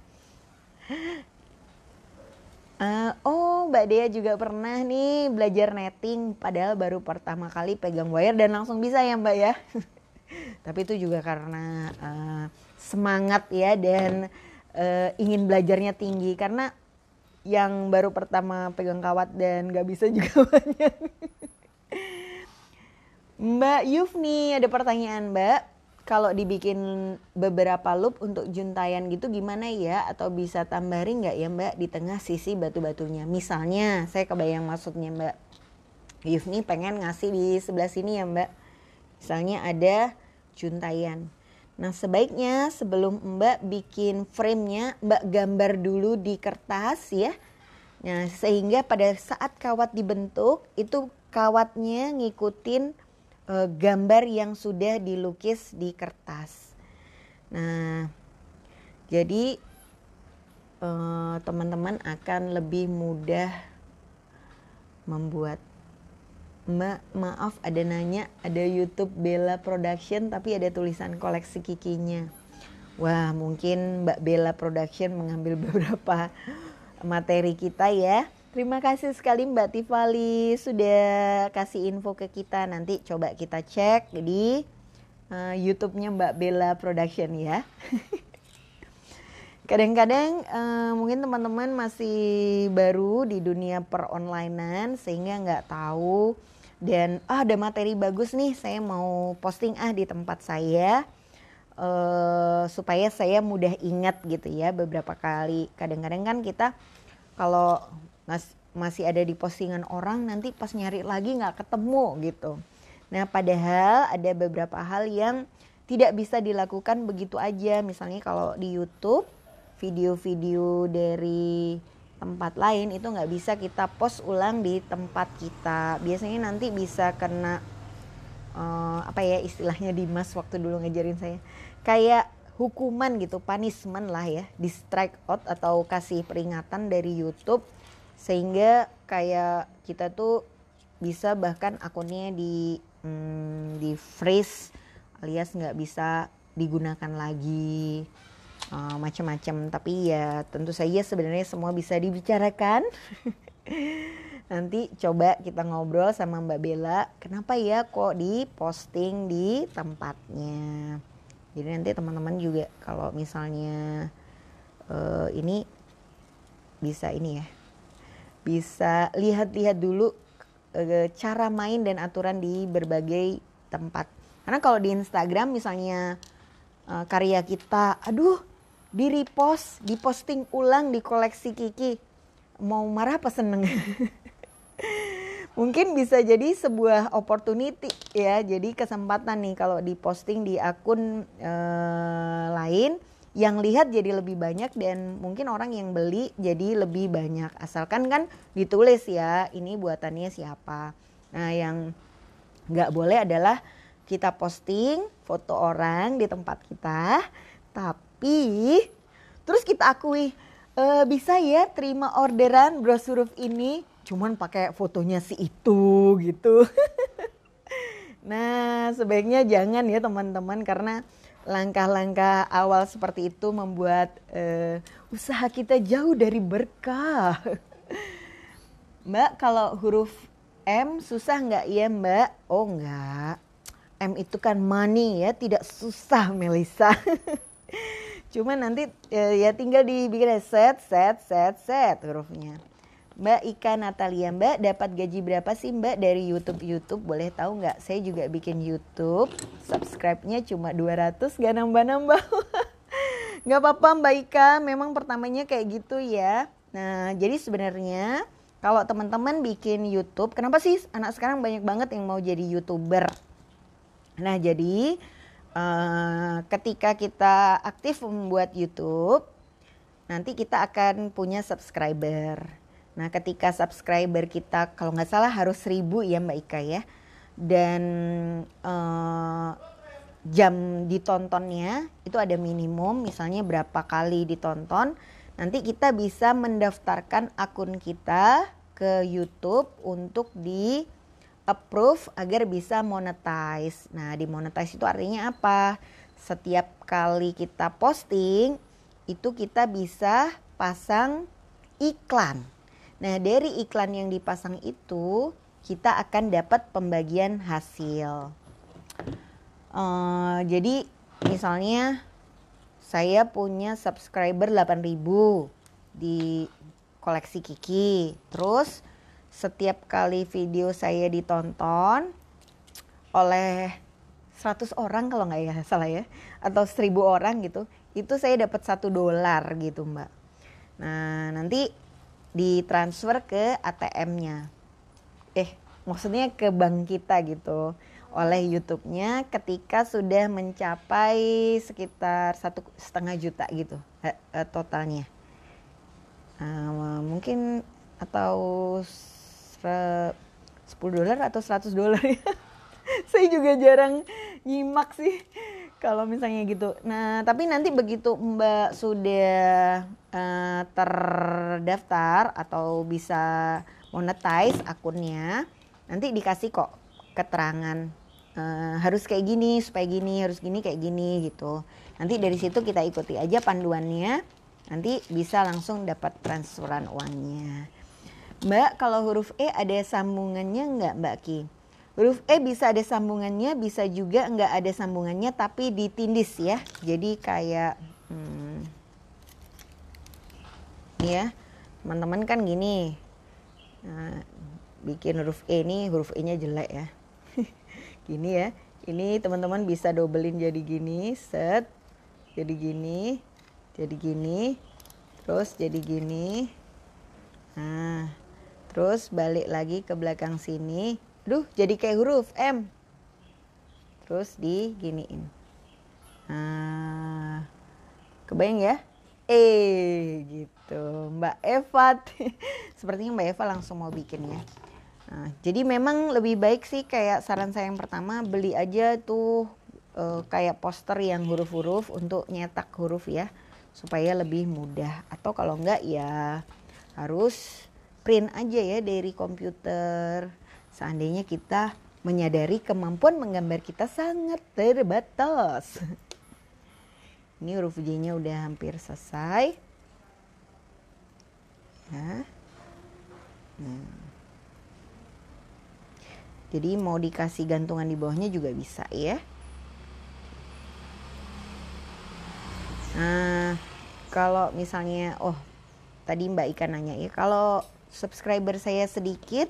Mbak Dea juga pernah nih belajar netting, padahal baru pertama kali pegang wire dan langsung bisa ya Mbak ya. Tapi itu juga karena semangat ya dan ingin belajarnya tinggi. Karena yang baru pertama pegang kawat dan gak bisa juga banyak. Mbak Yufni ada pertanyaan Mbak. Kalau dibikin beberapa loop untuk juntayan gitu gimana ya? Atau bisa tambah ring gak ya Mbak di tengah sisi batu-batunya? Misalnya saya kebayang maksudnya Mbak Yufni pengen ngasih di sebelah sini ya Mbak. Misalnya ada juntayan. Nah sebaiknya sebelum Mbak bikin frame-nya Mbak gambar dulu di kertas ya. Nah sehingga pada saat kawat dibentuk itu kawatnya ngikutin gambar yang sudah dilukis di kertas. Nah jadi teman-teman akan lebih mudah membuat. Mbak maaf ada nanya, ada YouTube Bella Production tapi ada tulisan koleksi kikinya. Wah mungkin Mbak Bella Production mengambil beberapa materi kita ya. Terima kasih sekali Mbak Tifali sudah kasih info ke kita. Nanti coba kita cek di YouTube-nya Mbak Bella Production ya. Kadang-kadang mungkin teman-teman masih baru di dunia per-onlinean sehingga nggak tahu. Dan ada materi bagus nih saya mau posting di tempat saya. Supaya saya mudah ingat gitu ya beberapa kali. Kadang-kadang kan kita kalau masih ada di postingan orang nanti pas nyari lagi nggak ketemu gitu. Nah padahal ada beberapa hal yang tidak bisa dilakukan begitu aja. Misalnya kalau di YouTube video-video dari tempat lain itu nggak bisa kita post ulang di tempat kita. Biasanya nanti bisa kena istilahnya Dimas waktu dulu ngajarin saya kayak hukuman gitu, punishment lah ya, di strike out atau kasih peringatan dari YouTube sehingga kayak kita tuh bisa bahkan akunnya di freeze alias nggak bisa digunakan lagi. Macam-macam, tapi ya tentu saja sebenarnya semua bisa dibicarakan. Nanti coba kita ngobrol sama Mbak Bella kenapa ya kok diposting di tempatnya. Jadi nanti teman-teman juga kalau misalnya ini bisa bisa lihat-lihat dulu cara main dan aturan di berbagai tempat. Karena kalau di Instagram misalnya karya kita di repost, diposting ulang di koleksi Kiki, mau marah apa seneng? Mungkin bisa jadi sebuah opportunity ya, jadi kesempatan nih kalau diposting di akun lain yang lihat jadi lebih banyak dan mungkin orang yang beli jadi lebih banyak, asalkan kan ditulis ya ini buatannya siapa. Nah yang nggak boleh adalah kita posting foto orang di tempat kita tapi terus kita akui bisa ya terima orderan bros huruf ini cuman pakai fotonya si itu gitu. Nah sebaiknya jangan ya teman-teman karena langkah-langkah awal seperti itu membuat usaha kita jauh dari berkah. Mbak kalau huruf M susah nggak ya Mbak? Oh enggak, M itu kan money ya, tidak susah Melisa. Cuma nanti ya tinggal dibikin set hurufnya. Mbak Ika Natalia, Mbak dapat gaji berapa sih Mbak dari YouTube? Boleh tahu nggak? Saya juga bikin YouTube, subscribe-nya cuma 200, gak nambah-nambah. Nggak apa-apa Mbak Ika, memang pertamanya kayak gitu ya. Nah jadi sebenarnya kalau teman-teman bikin YouTube, kenapa sih anak sekarang banyak banget yang mau jadi YouTuber? Nah jadi ketika kita aktif membuat YouTube, nanti kita akan punya subscriber. Nah ketika subscriber kita kalau nggak salah harus 1000 ya Mbak Ika ya. Dan jam ditontonnya itu ada minimum, misalnya berapa kali ditonton. Nanti kita bisa mendaftarkan akun kita ke YouTube untuk di approve agar bisa monetize. Nah, di monetize itu artinya apa? Setiap kali kita posting itu kita bisa pasang iklan. Nah, dari iklan yang dipasang itu kita akan dapat pembagian hasil. Jadi misalnya saya punya subscriber 8.000 di koleksi Kiki. Terus setiap kali video saya ditonton oleh 100 orang kalau nggak ya salah ya, atau 1.000 orang gitu, itu saya dapat $1 gitu Mbak. Nah nanti ditransfer ke ATM-nya. Maksudnya ke bank kita gitu oleh YouTube-nya ketika sudah mencapai sekitar 1,5 juta gitu totalnya. Mungkin atau $10 atau $100 ya. Saya juga jarang nyimak sih kalau misalnya gitu. Nah tapi nanti begitu Mbak sudah terdaftar atau bisa monetize akunnya, nanti dikasih kok keterangan harus kayak gini, supaya gini, harus gini kayak gini gitu. Nanti dari situ kita ikuti aja panduannya, nanti bisa langsung dapat transferan uangnya. Mbak, kalau huruf E ada sambungannya nggak Mbak Ki? Huruf E bisa ada sambungannya, bisa juga nggak ada sambungannya tapi ditindis ya. Jadi kayak ya teman-teman kan gini. Nah, bikin huruf E nih, huruf E nya jelek ya. Gini ya, ini teman-teman bisa dobelin jadi gini, set, jadi gini, terus jadi gini. Nah, terus balik lagi ke belakang sini, jadi kayak huruf M. Terus diginiin. Nah, kebayang ya? Gitu, Mbak Eva. Sepertinya Mbak Eva langsung mau bikin ya. Nah, jadi memang lebih baik sih kayak saran saya yang pertama, beli aja tuh kayak poster yang huruf-huruf untuk nyetak huruf ya, supaya lebih mudah. Atau kalau enggak ya harus print aja ya dari komputer. Seandainya kita menyadari kemampuan menggambar kita sangat terbatas. Ini huruf J-nya udah hampir selesai. Ya. Jadi mau dikasih gantungan di bawahnya juga bisa ya. Nah, kalau misalnya, tadi Mbak Ika nanya ya, kalau subscriber saya sedikit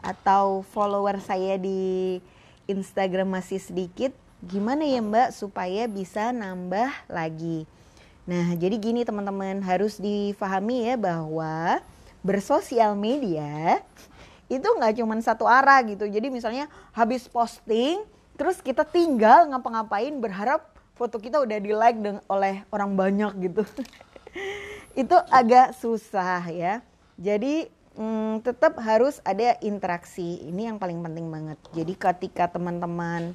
atau follower saya di Instagram masih sedikit, gimana ya Mbak supaya bisa nambah lagi? Nah, jadi gini teman-teman, harus difahami ya bahwa bersosial media itu nggak cuma satu arah gitu. Jadi misalnya habis posting, terus kita tinggal ngapa-ngapain berharap foto kita udah di like oleh orang banyak gitu. Itu agak susah ya. Jadi tetap harus ada interaksi. Ini yang paling penting banget. Jadi ketika teman-teman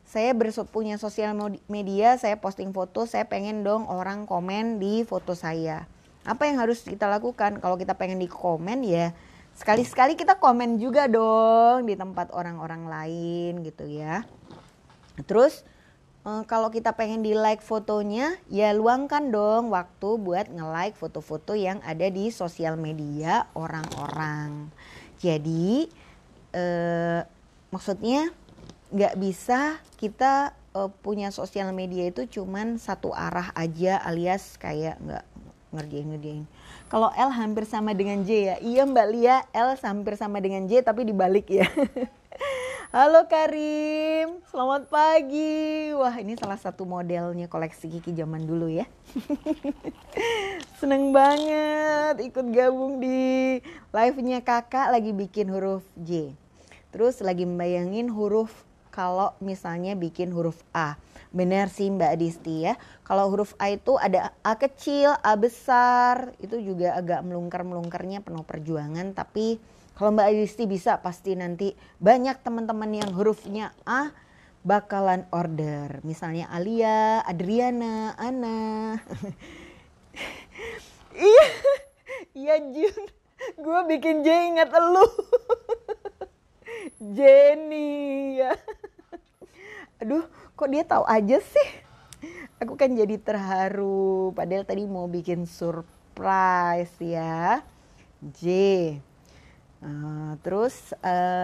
saya punya sosial media, saya posting foto, saya pengen dong orang komen di foto saya. Apa yang harus kita lakukan? Kalau kita pengen di komen ya sekali-sekali kita komen juga dong di tempat orang-orang lain gitu ya. Terus kalau kita pengen di like fotonya ya luangkan dong waktu buat nge-like foto-foto yang ada di sosial media orang-orang. Jadi maksudnya nggak bisa kita punya sosial media itu cuman satu arah aja alias kayak nggak ngerjain. Kalau L hampir sama dengan J ya. Iya Mbak Lia, L hampir sama dengan J tapi dibalik ya. Halo Karim, selamat pagi. Wah ini salah satu modelnya koleksi Kiki zaman dulu ya. Seneng banget ikut gabung di live-nya kakak lagi bikin huruf J. Terus lagi membayangin huruf kalau misalnya bikin huruf A. Benar sih Mbak Disti ya. Kalau huruf A itu ada A kecil, A besar. Itu juga agak melungker-melungkernya penuh perjuangan. Tapi kalau Mbak Disti bisa pasti nanti banyak teman-teman yang hurufnya A bakalan order. Misalnya Alia, Adriana, Ana. Iya Jun. Gue bikin J ingat elu. Jenny ya. Aduh, kok dia tahu aja sih? Aku kan jadi terharu. Padahal tadi mau bikin surprise ya. J. Terus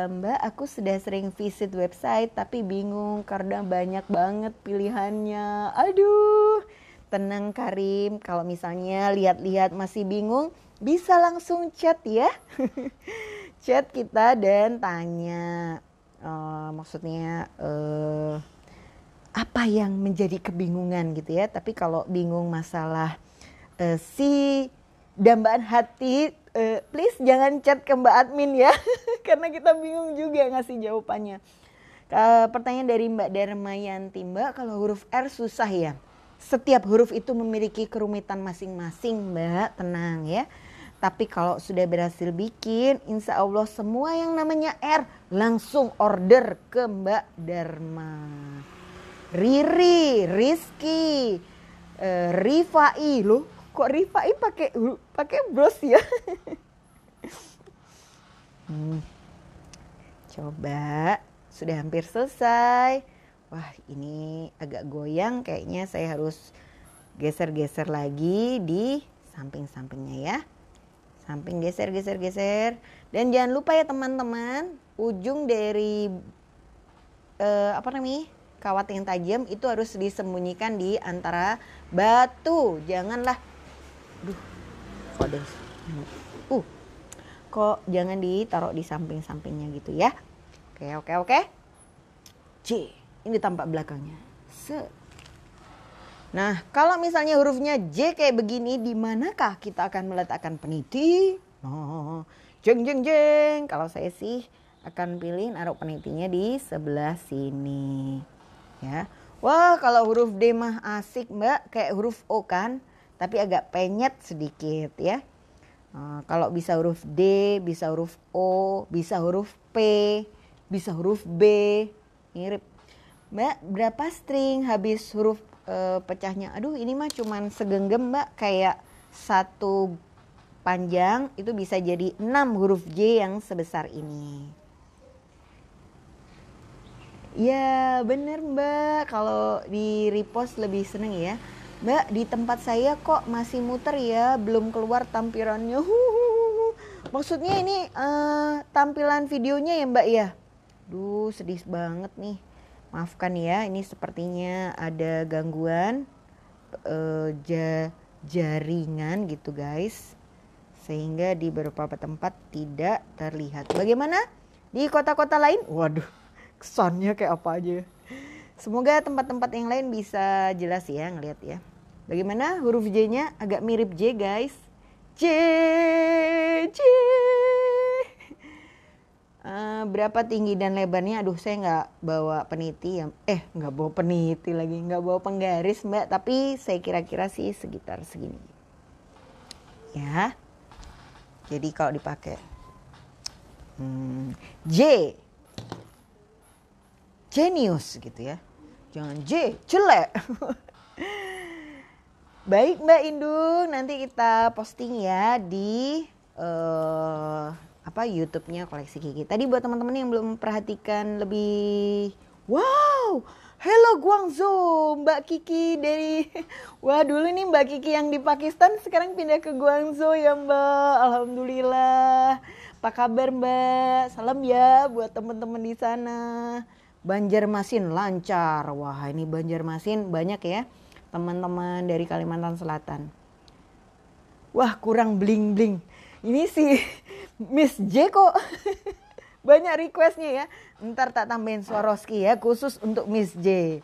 Mbak, aku sudah sering visit website tapi bingung karena banyak banget pilihannya. Aduh, tenang Karim, kalau misalnya lihat-lihat masih bingung, bisa langsung chat ya. Chat kita dan tanya, maksudnya apa yang menjadi kebingungan gitu ya. Tapi kalau bingung masalah si dambaan hati, please jangan chat ke Mbak admin ya. Karena kita bingung juga ngasih jawabannya. Pertanyaan dari Mbak Darmayanti, Mbak, kalau huruf R susah ya? Setiap huruf itu memiliki kerumitan masing-masing, Mbak, tenang ya. Tapi kalau sudah berhasil bikin, insya Allah semua yang namanya R langsung order ke Mbak Dharma. Riri, Rizky, Rifai, loh kok Rifai pakai bros ya? Coba, sudah hampir selesai. Wah, ini agak goyang, kayaknya saya harus geser-geser lagi di samping-sampingnya ya. Samping geser. Dan jangan lupa ya teman-teman, ujung dari kawat yang tajam itu harus disembunyikan di antara batu. Janganlah, kok jangan ditaruh di samping-sampingnya gitu ya. Oke. J, ini tampak belakangnya. Nah, kalau misalnya hurufnya J kayak begini, di manakah kita akan meletakkan peniti? Oh, jeng. Kalau saya sih akan pilih naruh penitinya di sebelah sini. Ya. Wah, kalau huruf D mah asik, Mbak, kayak huruf O kan, tapi agak penyet sedikit ya. Kalau bisa huruf D, bisa huruf O, bisa huruf P, bisa huruf B, mirip. Mbak, berapa string habis huruf pecahnya? Aduh, ini mah cuman segenggam, Mbak, kayak satu panjang itu bisa jadi 6 huruf J yang sebesar ini. Ya bener Mbak, kalau di repost lebih seneng ya. Mbak, di tempat saya kok masih muter ya, belum keluar tampilannya. Maksudnya ini tampilan videonya ya Mbak ya? Duh, sedih banget nih. Maafkan ya, ini sepertinya ada gangguan jaringan gitu guys. Sehingga di beberapa tempat tidak terlihat. Bagaimana? Di kota-kota lain? Waduh, kesannya kayak apa aja. Semoga tempat-tempat yang lain bisa jelas ya ngelihat ya. Bagaimana huruf J-nya? Agak mirip J guys. J. Berapa tinggi dan lebarnya? Aduh, saya nggak bawa peniti ya. Nggak bawa peniti lagi, nggak bawa penggaris Mbak. Tapi saya kira-kira sih sekitar segini. Ya. Jadi kalau dipakai J, genius gitu ya. Jangan J, jelek. Baik Mbak Indung, nanti kita posting ya di YouTube-nya Koleksi Kiki. Tadi buat teman-teman yang belum perhatikan lebih, wow, hello Guangzhou, Mbak Kiki dari, wah dulu nih Mbak Kiki yang di Pakistan, sekarang pindah ke Guangzhou ya Mbak. Alhamdulillah. Apa kabar Mbak? Salam ya buat teman-teman di sana. Banjarmasin lancar. Wah, ini Banjarmasin banyak ya teman-teman dari Kalimantan Selatan. Wah, kurang bling-bling. Ini sih Miss J kok banyak requestnya ya. Ntar tak tambahin Swarovski ya khusus untuk Miss J.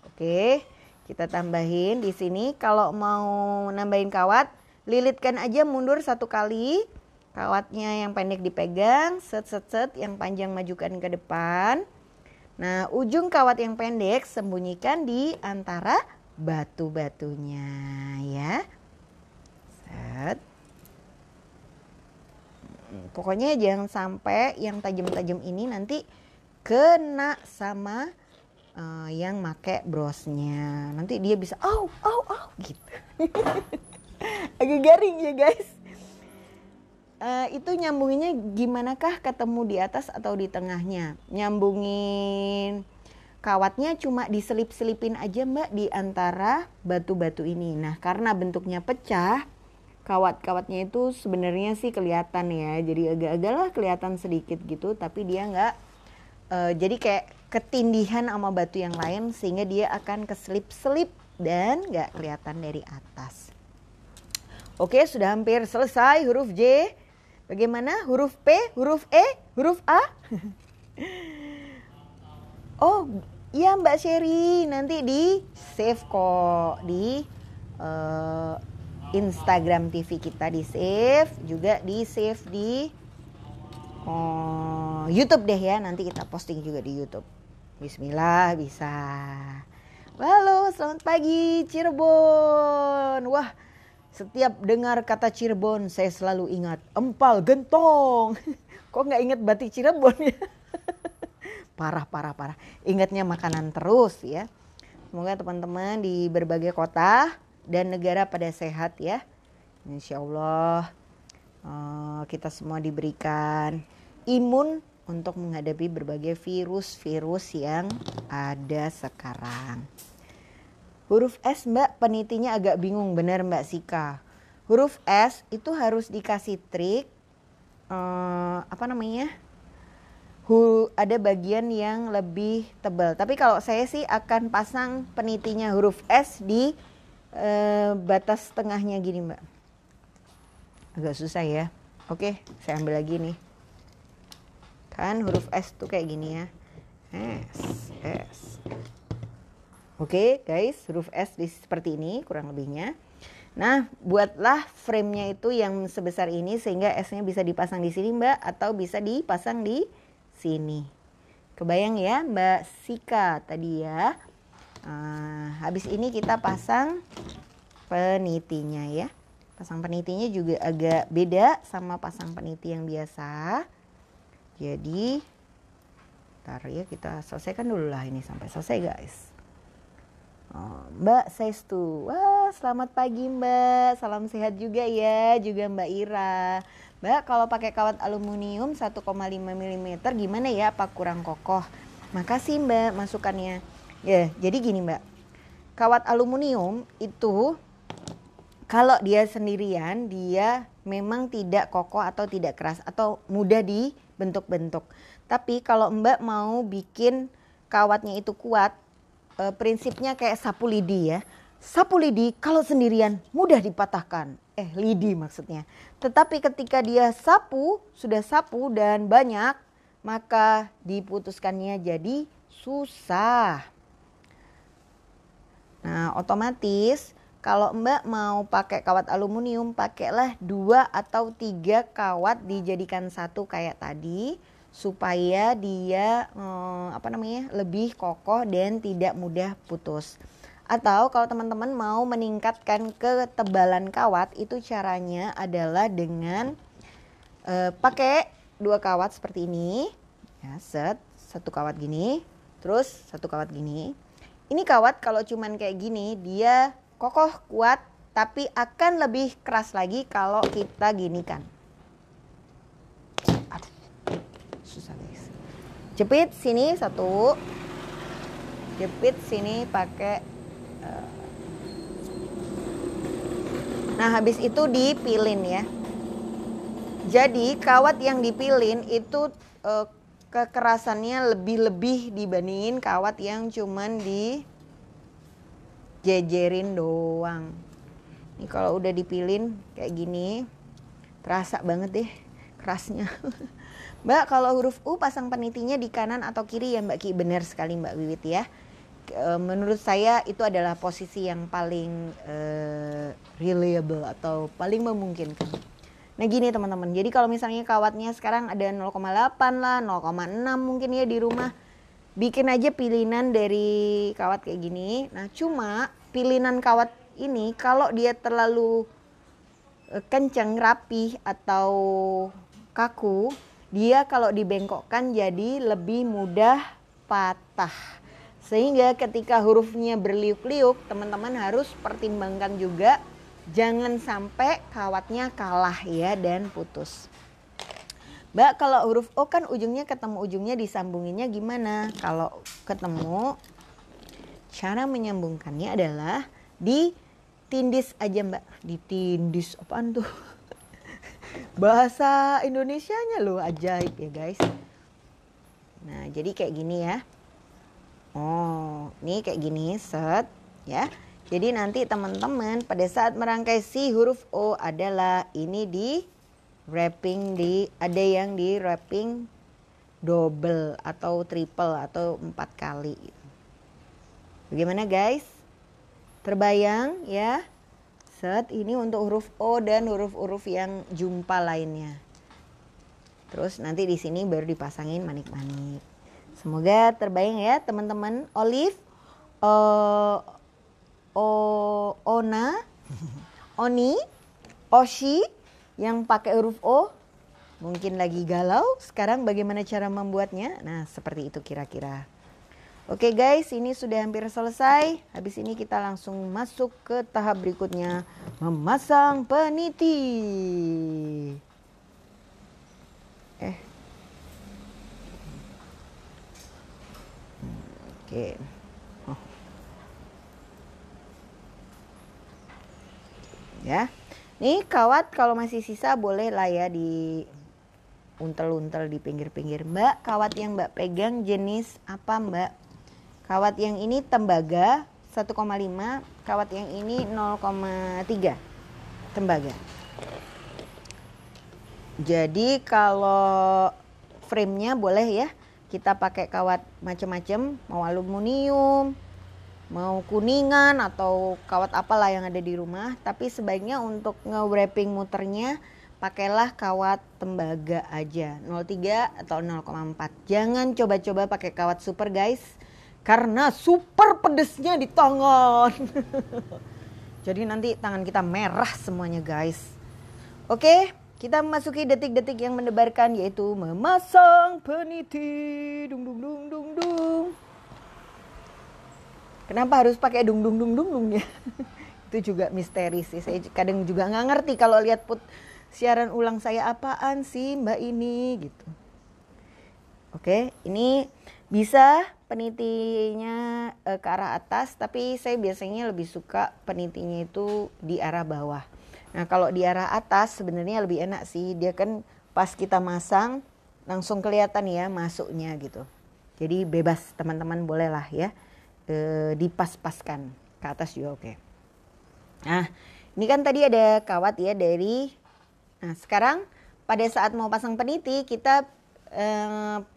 Oke, kita tambahin di sini. Kalau mau nambahin kawat, lilitkan aja mundur 1 kali. Kawatnya yang pendek dipegang, set, yang panjang majukan ke depan. Nah, ujung kawat yang pendek sembunyikan di antara batu-batunya ya. Set. Pokoknya jangan sampai yang tajam-tajam ini nanti kena sama yang make brosnya. Nanti dia bisa gitu. Agak garing ya guys. Itu nyambunginnya gimana kah, ketemu di atas atau di tengahnya? Nyambungin kawatnya cuma diselip-selipin aja Mbak di antara batu-batu ini. Nah, karena bentuknya pecah, kawat-kawatnya itu sebenarnya sih kelihatan ya, jadi agak-agak lah kelihatan sedikit gitu, tapi dia nggak jadi kayak ketindihan sama batu yang lain sehingga dia akan keselip-selip dan nggak kelihatan dari atas. Oke, sudah hampir selesai huruf J. Bagaimana huruf P, huruf E, huruf A? Oh iya Mbak Sherry, nanti di save kok di Instagram TV kita, di save juga, di save di YouTube deh ya, nanti kita posting juga di YouTube. Bismillah, bisa. Halo, selamat pagi Cirebon. Wah, setiap dengar kata Cirebon saya selalu ingat empal gentong. Kok nggak ingat batik Cirebon ya? Parah. Ingatnya makanan terus ya. Semoga teman-teman di berbagai kota dan negara pada sehat ya. Insya Allah kita semua diberikan imun untuk menghadapi berbagai virus-virus yang ada sekarang. Huruf S Mbak, penitinya agak bingung, benar Mbak Sika. Huruf S itu harus dikasih trik, ada bagian yang lebih tebal. Tapi kalau saya sih akan pasang penitinya huruf S di batas tengahnya gini Mbak. Agak susah ya. Oke, saya ambil lagi nih. Kan huruf S tuh kayak gini ya. S. Oke guys, huruf S seperti ini kurang lebihnya. Nah, buatlah frame-nya itu yang sebesar ini sehingga S-nya bisa dipasang di sini Mbak, atau bisa dipasang di sini. Kebayang ya Mbak Sika tadi ya. Habis ini kita pasang penitinya ya. Pasang penitinya juga agak beda sama pasang peniti yang biasa. Jadi, ntar ya kita selesaikan dulu lah ini sampai selesai guys. Mbak Sestu, wah selamat pagi Mbak, salam sehat juga ya, juga Mbak Ira. Mbak kalau pakai kawat aluminium 1,5 mm gimana ya, apa kurang kokoh? Makasih Mbak masukannya. Ya jadi gini Mbak, kawat aluminium itu kalau dia sendirian dia memang tidak kokoh atau tidak keras atau mudah dibentuk-bentuk. Tapi kalau Mbak mau bikin kawatnya itu kuat, prinsipnya kayak sapu lidi ya. Sapu lidi kalau sendirian mudah dipatahkan. Lidi maksudnya. Tetapi ketika dia sudah sapu dan banyak, maka diputuskannya jadi susah. Nah, otomatis kalau Mbak mau pakai kawat aluminium, pakailah 2 atau 3 kawat dijadikan satu kayak tadi, supaya dia lebih kokoh dan tidak mudah putus. Atau kalau teman-teman mau meningkatkan ketebalan kawat, itu caranya adalah dengan pakai 2 kawat seperti ini ya, satu kawat gini, terus satu kawat gini. Ini kawat kalau cuman kayak gini dia kokoh kuat, tapi akan lebih keras lagi kalau kita ginikan. Susah guys. Jepit sini satu, jepit sini pakai. Nah habis itu dipilin ya. Jadi kawat yang dipilin itu kekerasannya lebih dibandingin kawat yang cuman dijejerin doang. Ini kalau udah dipilin kayak gini, terasa banget deh kerasnya. Mbak kalau huruf U pasang penitinya di kanan atau kiri ya Mbak Ki? Benar sekali Mbak Wiwit ya. Menurut saya itu adalah posisi yang paling reliable atau paling memungkinkan. Nah gini teman-teman, jadi kalau misalnya kawatnya sekarang ada 0,8 lah, 0,6 mungkin ya di rumah, bikin aja pilinan dari kawat kayak gini. Nah cuma pilinan kawat ini kalau dia terlalu kenceng, rapih atau kaku, dia kalau dibengkokkan jadi lebih mudah patah. Sehingga ketika hurufnya berliuk-liuk, teman-teman harus pertimbangkan juga jangan sampai kawatnya kalah ya dan putus. Mbak kalau huruf O kan ujungnya ketemu ujungnya, disambunginnya gimana? Kalau ketemu, cara menyambungkannya adalah ditindis aja Mbak. Ditindis apaan tuh? Bahasa Indonesianya loh ajaib ya guys. Nah jadi kayak gini ya. Oh ini kayak gini set ya. Jadi nanti teman-teman pada saat merangkai si huruf O adalah ini di wrapping ada yang di wrapping double atau triple atau 4 kali. Bagaimana guys? Terbayang ya? Set ini untuk huruf O dan huruf-huruf yang jumpa lainnya. Terus nanti di sini baru dipasangin manik-manik. Semoga terbayang ya teman-teman. Olive, Ona, Oni, Oshi yang pakai huruf O mungkin lagi galau. Sekarang bagaimana cara membuatnya? Nah seperti itu kira-kira. Oke guys, ini sudah hampir selesai. Habis ini kita langsung masuk ke tahap berikutnya, memasang peniti. Oke. Ya. Nih kawat kalau masih sisa boleh lah ya di untel-untel di pinggir-pinggir. Mbak, kawat yang Mbak pegang jenis apa Mbak? Kawat yang ini tembaga 1,5, kawat yang ini 0,3 tembaga. Jadi kalau frame-nya boleh ya kita pakai kawat macam-macam, mau aluminium, mau kuningan atau kawat apalah yang ada di rumah. Tapi sebaiknya untuk nge-wrapping muternya pakailah kawat tembaga aja 0,3 atau 0,4. Jangan coba-coba pakai kawat super guys. Karena super pedesnya di tangan. Jadi nanti tangan kita merah semuanya guys. Oke, kita memasuki detik-detik yang mendebarkan yaitu memasang peniti. Dung dung dung dung dung. Kenapa harus pakai dung dung dung dung dung ya? Itu juga misteri sih. Saya kadang juga nggak ngerti kalau lihat siaran ulang saya apaan sih Mbak ini gitu. Oke, ini bisa penitinya ke arah atas, tapi saya biasanya lebih suka penitinya itu di arah bawah. Nah kalau di arah atas sebenarnya lebih enak sih, dia kan pas kita masang langsung kelihatan ya masuknya gitu. Jadi bebas teman-teman bolehlah ya dipas-paskan ke atas juga oke. Nah ini kan tadi ada kawat ya dari. Nah sekarang pada saat mau pasang peniti kita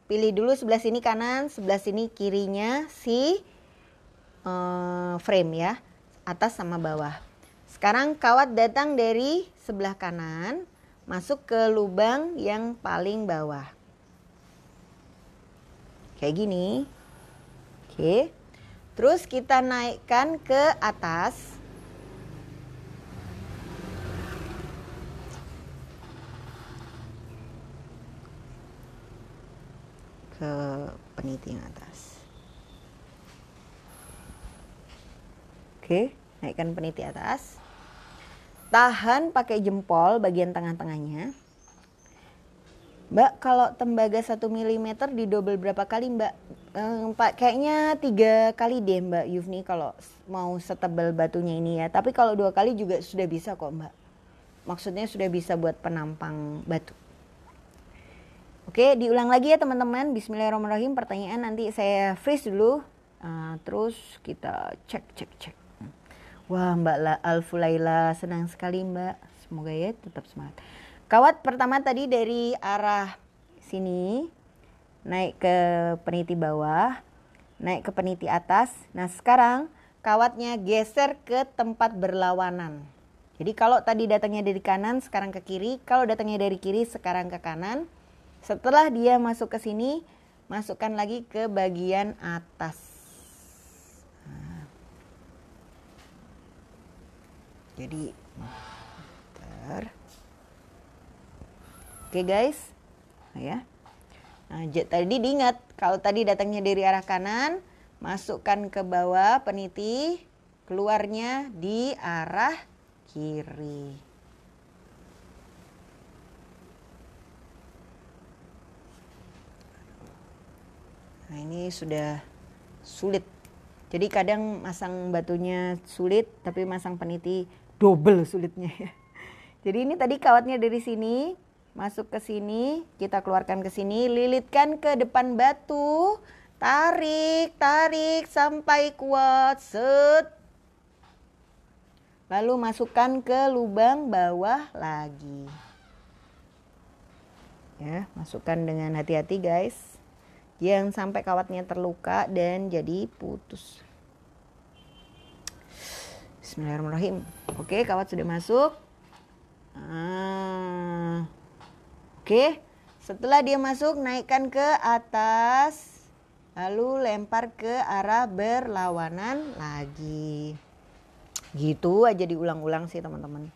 pilih dulu sebelah sini kanan, sebelah sini kirinya si frame ya, atas sama bawah. Sekarang kawat datang dari sebelah kanan, masuk ke lubang yang paling bawah. Kayak gini. Oke. Terus kita naikkan ke atas. Ke peniti yang atas. Oke, naikkan peniti atas. Tahan pakai jempol bagian tengah-tengahnya. Mbak, kalau tembaga 1 mm didobel berapa kali Mbak? Kayaknya 3 kali deh Mbak Yufni kalau mau setebal batunya ini ya. Tapi kalau 2 kali juga sudah bisa kok Mbak. Maksudnya sudah bisa buat penampang batu. Oke, diulang lagi ya teman-teman. Bismillahirrahmanirrahim. Pertanyaan nanti saya freeze dulu. Terus kita cek. Wah Mbak Alfulaila, senang sekali Mbak. Semoga ya tetap semangat. Kawat pertama tadi dari arah sini. Naik ke peniti bawah. Naik ke peniti atas. Nah sekarang kawatnya geser ke tempat berlawanan. Jadi kalau tadi datangnya dari kanan, sekarang ke kiri. Kalau datangnya dari kiri, sekarang ke kanan. Setelah dia masuk ke sini, masukkan lagi ke bagian atas. Nah. Jadi, bentar. Oke guys, nah, ya. Nah, tadi diingat, kalau tadi datangnya dari arah kanan, masukkan ke bawah peniti, keluarnya di arah kiri. Nah ini sudah sulit Jadi kadang masang batunya sulit, tapi masang peniti double sulitnya ya. Jadi ini tadi kawatnya dari sini, masuk ke sini, kita keluarkan ke sini, lilitkan ke depan batu, tarik, tarik sampai kuat, set. Lalu masukkan ke lubang bawah lagi. Ya, masukkan dengan hati-hati guys. Jangan sampai kawatnya terluka dan jadi putus. Bismillahirrahmanirrahim. Oke, kawat sudah masuk. Oke, setelah dia masuk, naikkan ke atas. Lalu lempar ke arah berlawanan lagi. Gitu aja diulang-ulang sih teman-teman.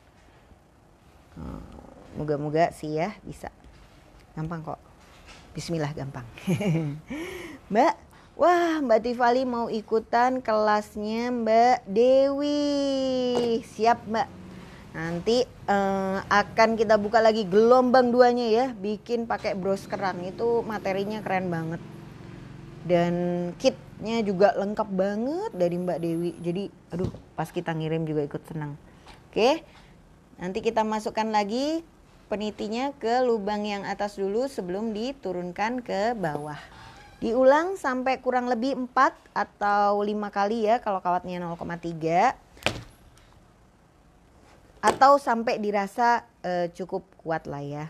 Moga-moga sih ya bisa. Gampang kok. Bismillah gampang. Mbak, wah Mbak Tifali mau ikutan kelasnya Mbak Dewi. Siap Mbak. Nanti akan kita buka lagi gelombang 2-nya ya. Bikin pakai bros kerang, itu materinya keren banget. Dan kitnya juga lengkap banget dari Mbak Dewi. Jadi aduh pas kita ngirim juga ikut senang. Oke, nanti kita masukkan lagi penitinya ke lubang yang atas dulu sebelum diturunkan ke bawah. Diulang sampai kurang lebih 4 atau 5 kali ya kalau kawatnya 0,3. Atau sampai dirasa cukup kuat lah ya.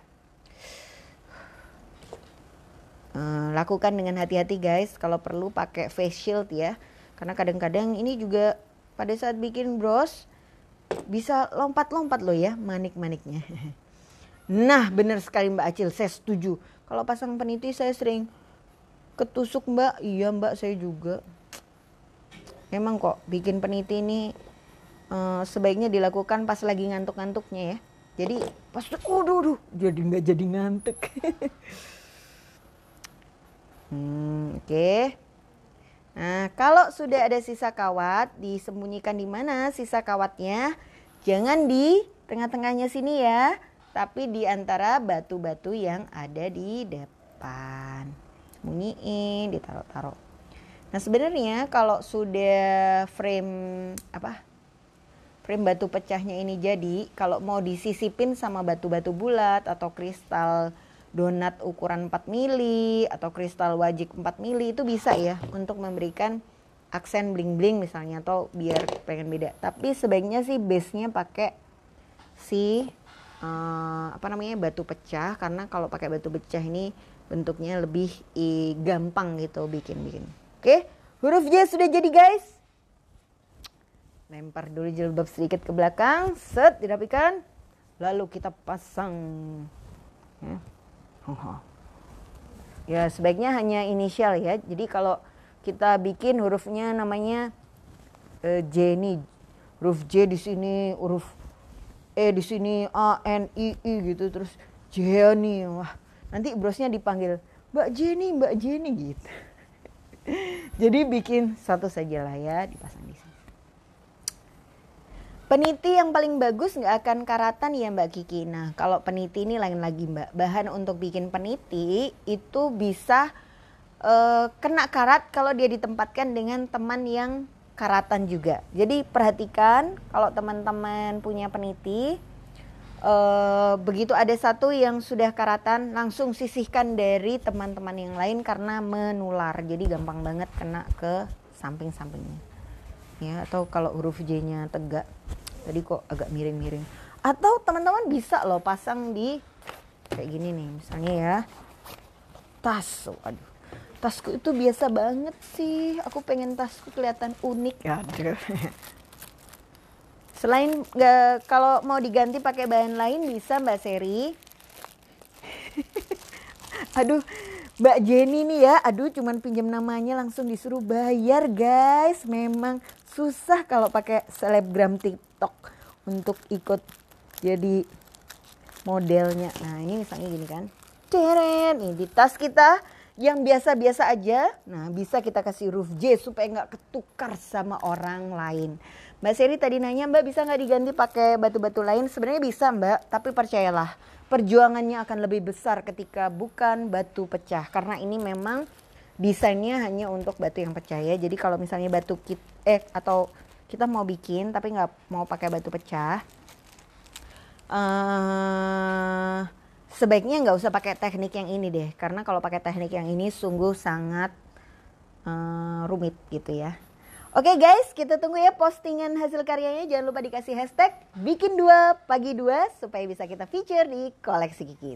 Lakukan dengan hati-hati guys, kalau perlu pakai face shield ya. Karena kadang-kadang ini juga pada saat bikin bros bisa lompat-lompat loh ya manik-maniknya. Nah benar sekali Mbak Acil, saya setuju. Kalau pasang peniti saya sering ketusuk Mbak. Iya Mbak, saya juga. Memang kok bikin peniti ini sebaiknya dilakukan pas lagi ngantuk-ngantuknya ya. Jadi pas jadi nggak jadi ngantuk. Oke. Nah kalau sudah ada sisa kawat, disembunyikan di mana sisa kawatnya? Jangan di tengah-tengahnya sini ya, tapi di antara batu-batu yang ada di depan. Sembunyiin, ditaruh-taruh. Nah sebenarnya kalau sudah frame batu pecahnya ini jadi, kalau mau disisipin sama batu-batu bulat atau kristal donat ukuran 4 mili atau kristal wajik 4 mili itu bisa ya untuk memberikan aksen bling-bling misalnya, atau biar pengen beda. Tapi sebaiknya sih base-nya pakai si batu pecah, karena kalau pakai batu pecah ini bentuknya lebih gampang gitu bikin. Oke, huruf J sudah jadi guys. Lempar dulu jilbab sedikit ke belakang, set, dirapikan. Lalu kita pasang. Ya sebaiknya hanya inisial ya. Jadi kalau kita bikin hurufnya namanya J nih, huruf J di sini, huruf E di sini, A, N, I gitu, terus J nih, wah nanti brosnya dipanggil Mbak Jenny gitu. Jadi bikin satu saja lah ya, dipasang di sini. Peniti yang paling bagus nggak akan karatan ya Mbak Kiki. Nah kalau peniti ini lain lagi Mbak. Bahan untuk bikin peniti itu bisa kena karat kalau dia ditempatkan dengan teman yang karatan juga. Jadi perhatikan kalau teman-teman punya peniti, begitu ada satu yang sudah karatan, langsung sisihkan dari teman-teman yang lain karena menular. Jadi gampang banget kena ke samping-sampingnya. Ya, atau kalau huruf J-nya tegak, tadi kok agak miring-miring. Atau teman-teman bisa loh pasang di kayak gini nih, misalnya ya. Tas, aduh. Tasku itu biasa banget sih. Aku pengen tasku kelihatan unik. Aduh. Selain kalau mau diganti pakai bahan lain bisa Mbak Seri. Aduh, Mbak Jenny nih ya. Aduh, cuman pinjam namanya langsung disuruh bayar, guys. Memang susah kalau pakai selebgram TikTok untuk ikut jadi modelnya. Nah, ini misalnya gini kan. Ceren, ini di tas kita yang biasa-biasa aja, nah bisa kita kasih huruf J supaya nggak ketukar sama orang lain. Mbak Seri tadi nanya, Mbak bisa nggak diganti pakai batu-batu lain? Sebenarnya bisa Mbak, tapi percayalah perjuangannya akan lebih besar ketika bukan batu pecah. Karena ini memang desainnya hanya untuk batu yang pecah ya. Jadi kalau misalnya batu atau kita mau bikin tapi nggak mau pakai batu pecah, sebaiknya nggak usah pakai teknik yang ini deh, karena kalau pakai teknik yang ini sungguh sangat rumit gitu ya. Oke guys, kita tunggu ya postingan hasil karyanya. Jangan lupa dikasih hashtag bikin 2 pagi 2 supaya bisa kita feature di koleksi Kiki.